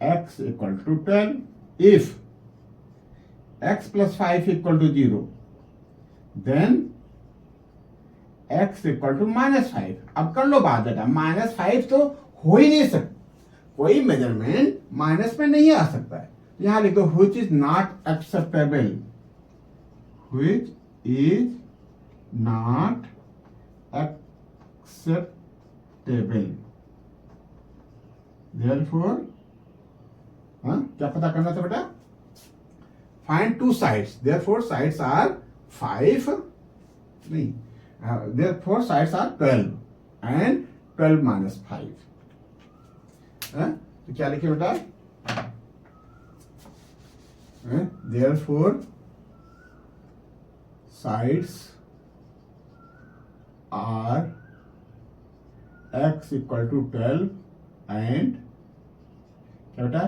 x equal to 12. If x plus 5 equal to 0, then x equal to minus 5. अब कर लो बात बेटा, माइनस 5 तो हो ही नहीं सकता, कोई मेजरमेंट माइनस में नहीं आ सकता है। यहां लिख दो which is not acceptable, which is not acceptable, therefore क्या पता करना था बेटा, find two sides, therefore sides are 5 नहीं, therefore sides are 12 and 12 minus 5, तो क्या लिखे बेटा, therefore sides are x equal to 12 and क्या बेटा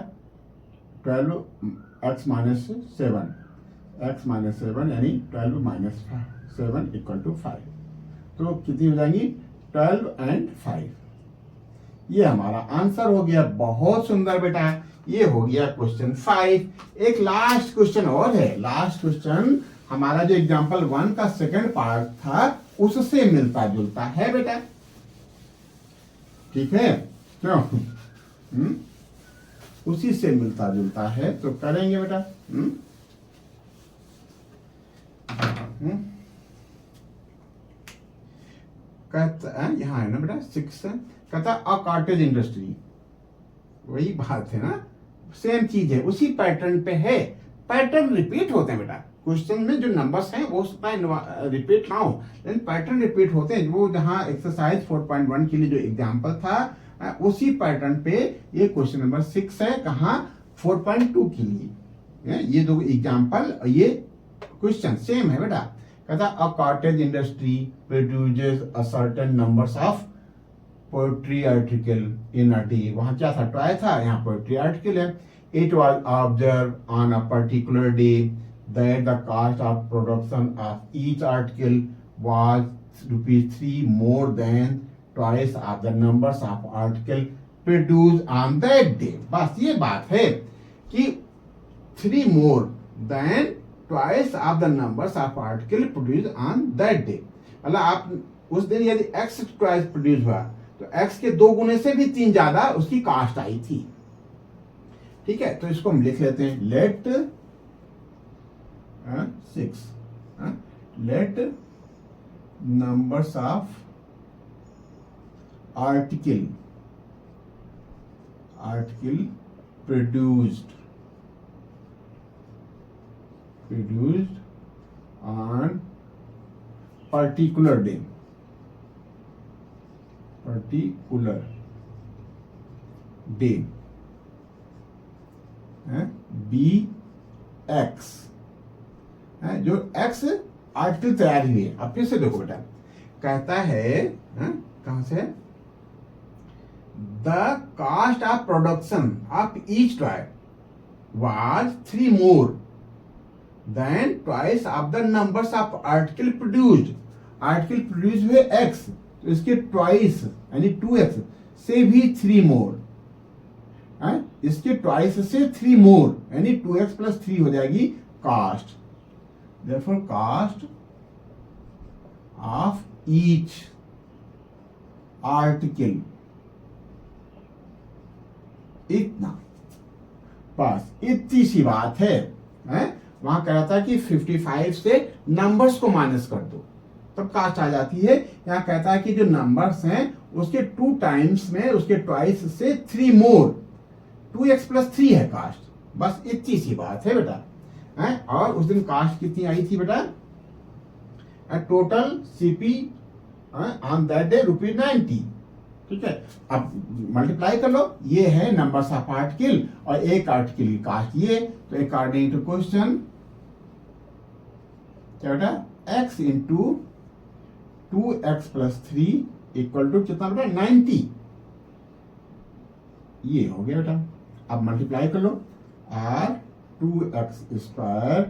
12 x माइनस 7, x माइनस 7 यानी 12 माइनस 7 इक्वल टू 5, तो कितनी हो जाएंगी 12 एंड 5। ये हमारा आंसर हो गया, बहुत सुंदर बेटा, ये हो गया क्वेश्चन 5। एक लास्ट क्वेश्चन और है, लास्ट क्वेश्चन हमारा जो एग्जाम्पल 1 का सेकंड पार्ट था उससे मिलता जुलता है बेटा, ठीक है, क्यों, उसी से मिलता जुलता है, तो करेंगे बेटा। कहता यहाँ है ना बेटा 6, कहता अ कॉटेज इंडस्ट्री, वही बात है ना, सेम चीज है, उसी पैटर्न पे है, पैटर्न रिपीट होते हैं बेटा, क्वेश्चन में जो नंबर्स हैं वो रिपीट ना हो, लेकिन पैटर्न रिपीट होते हैं। वो जहां एक्सरसाइज 4.1 के लिए जो एग्जांपल था उसी पैटर्न पे ये क्वेश्चन नंबर 6 है, कहाँ 4.2 के लिए, ये दो एग्जांपल, ये क्वेश्चन सेम है बेटा। कहता a cottage industry produces a certain numbers of poetry article in a day, वहां क्या था, ट्राई था, यहाँ पोएट्री आर्टिकल है। It was observe on a particular day that the cost of production of each article was ₹3 more than twice of the numbers of article produced on that day। बस ये बात है कि 3 more than twice of the numbers of article produced on that day, मतलब आप उस दिन यदि x twice प्रोड्यूस हुआ तो x के 2 गुने से भी 3 ज्यादा उसकी कास्ट आई थी, ठीक है। तो इसको हम लिख लेते हैं, late 6 let numbers of article produced on particular day be x, जो x आर्टिकल तैयार हुए। अब फिर से देखो बेटा, कहता है कहां से, the cost of production of each toy was 3 more than twice of the numbers of article produced. Article produce हुए x, तो इसके ट्वाइस यानी 2x से भी 3 मोर, इसके ट्वाइस से 3 मोर यानी 2x प्लस 3 हो जाएगी cast. Therefore, cost of each article इतना, बस इतनी सी बात है, वहां कह रहा था कि 55 से नंबर्स को माइनस कर दो तब कास्ट आ जाती है। यहाँ कहता है कि जो नंबर्स हैं उसके 2 टाइम्स में उसके ट्वाइस से 3 मोर, 2x प्लस 3 है कास्ट, बस इतनी सी बात है बेटा है। और उस दिन कास्ट कितनी आई थी बेटा, total CP on that day ₹90। ठीक है, अब मल्टीप्लाई कर लो, ये है नंबर्स ऑफ आर्टिकल और एक आर्टिकल की कास्ट ये, तो अकॉर्डिंग टू क्वेश्चन क्या बेटा, x into 2x plus 3 equal to कितना बेटा 90। ये हो गया बेटा। अब मल्टीप्लाई कर लो, r 2x square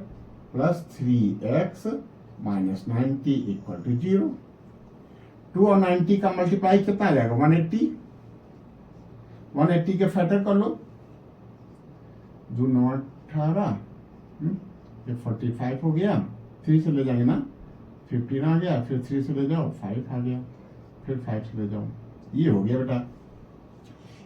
plus 3x minus 90 equal to 0। 2 और 90 का मल्टीप्लाई कितना आ जाएगा 180। 180 के फैक्टर कर लो, 2 9 18, ये 45 हो गया, 3 से ले जाएंगे ना 15 आ गया, फिर 3 से ले जाओ 5 आ गया, फिर 5 से ले जाओ, ये हो गया बेटा।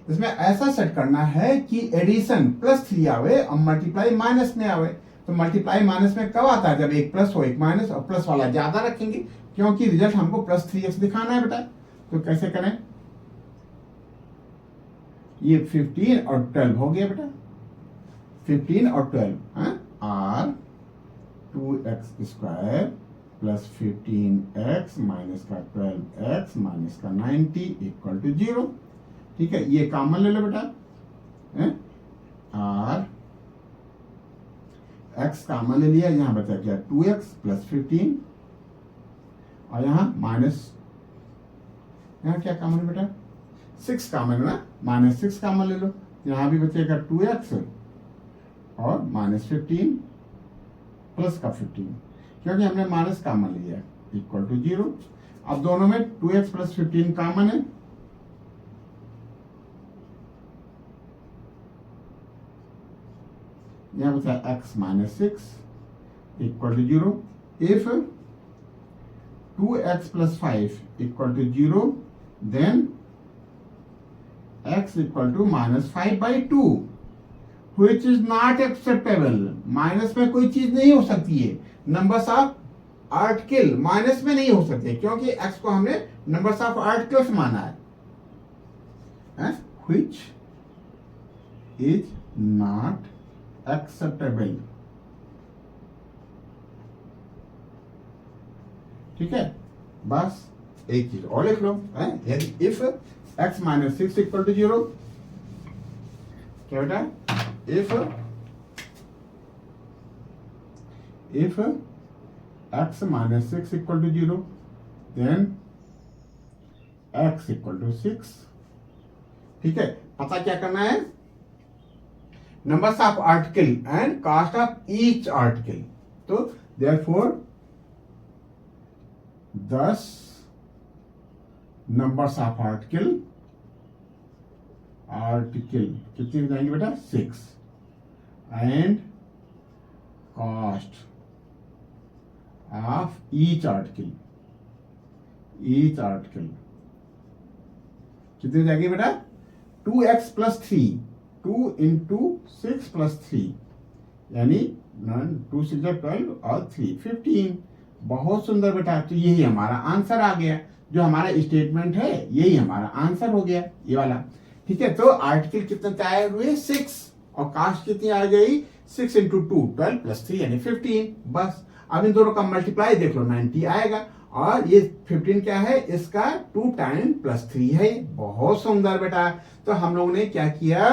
इसमें ऐसा सेट करना है कि एडिशन +3 आवे और मल्टीप्लाई माइनस में आवे। तो मल्टीप्लाई माइनस में कब आता है, जब एक प्लस हो एक माइनस, और प्लस वाला ज्यादा रखेंगे क्योंकि रिजल्ट हमको +3x दिखाना है बेटा। तो कैसे करें, ये 15 और 12 हो गया बेटा, 15 और 12 r 2x square plus 15x minus का 12x माइनस का 90 इक्वल टू 0। ठीक है, ये कॉमन ले लो बेटा, r x कॉमन ले लिया, यहां बचा क्या 2x प्लस 15 और यहां माइनस, यहां क्या कॉमन बेटा 6 कॉमन है ना, -6 कॉमन ले लो, यहां भी बचेगा 2x और -15 प्लस का 15, क्योंकि हमने माइनस कॉमन लिया इक्वल टू 0। अब दोनों में 2x प्लस 15 कॉमन है, यहां बचा x minus 6 equal to 0। If 2x plus 5 equal to 0 then x equal to -5/2 which is not acceptable। Minus में कोई चीज नहीं हो सकती है, नंबर्स ऑफ आर्टिकल माइनस में नहीं हो सकते क्योंकि x को हमने नंबर्स ऑफ आर्टिकल्स माना है, which is not acceptable। ठीक है, बस एक चीज और लिख लो, यदि if x minus 6 equal to 0, क्या बेटा, if x minus 6 equal to 0 then x equal to 6। ठीक है, पता क्या करना है, numbers of article and cost of each article. तो देयरफॉर 10 नंबर्स ऑफ आर्टिकल कितने हो जाएंगे बेटा 6 and cost of each article कितने हो जाएंगे बेटा 2x प्लस 3, 2 इंटू 6 प्लस 3 यानी 2 6 12 और 3 15। बहुत सुंदर बेटा, तो यही हमारा आंसर आ गया, जो हमारा स्टेटमेंट है यही हमारा आंसर हो गया, ये वाला। ठीक है, तो आर्टिकल कितने तैयार हुए 6 और कास्ट कितनी आ गई 6 इंटू 2 12 प्लस 3 यानी 15। बस अब इन दोनों का मल्टीप्लाई देख लो 90 आएगा, और ये 15 क्या है, इसका 2 टाइम प्लस 3 है। बहुत सुंदर बेटा। तो हम लोगों ने क्या किया,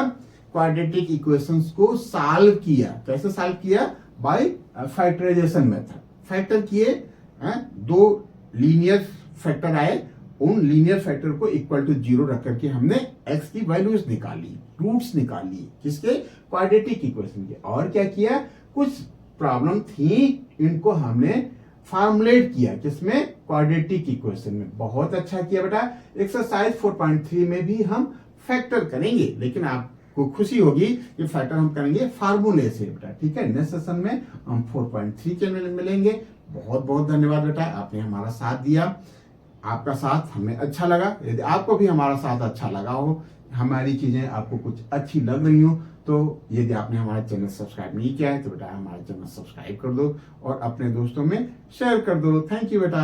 क्वाड्रेटिक इक्वेशंस को सॉल्व किया। कैसे सॉल्व किया, बाय फैक्टराइजेशन मेथड। फैक्टर किए, दो लीनियर फैक्टर आए, उन लीनियर फैक्टर को इक्वल टू 0 रख करके हमने x की वैल्यूज निकाली, रूट्स निकाली, किसके, क्वाड्रेटिक इक्वेशन के। और क्या किया, कुछ प्रॉब्लम थी इनको हमने फॉर्मुलेट किया, किसमें, क्वाड्रेटिक इक्वेशन में। बहुत अच्छा किया बेटा। एक्सरसाइज 4.3 में भी हम फैक्टर करेंगे, लेकिन आपको खुशी होगी कि फैक्टर हम करेंगे फार्मूले से बेटा। ठीक है, नेक्स्ट सेशन में हम 4.3 के मिलेंगे। बहुत बहुत धन्यवाद बेटा, आपने हमारा साथ दिया। आपका साथ हमें अच्छा लगा। यदि आपको भी हमारा साथ अच्छा लगा हो, हमारी चीजें आपको कुछ अच्छी लग रही हो, तो यदि आपने हमारा चैनल सब्सक्राइब नहीं किया है तो बेटा हमारा चैनल सब्सक्राइब कर दो और अपने दोस्तों में शेयर कर दो। थैंक यू बेटा।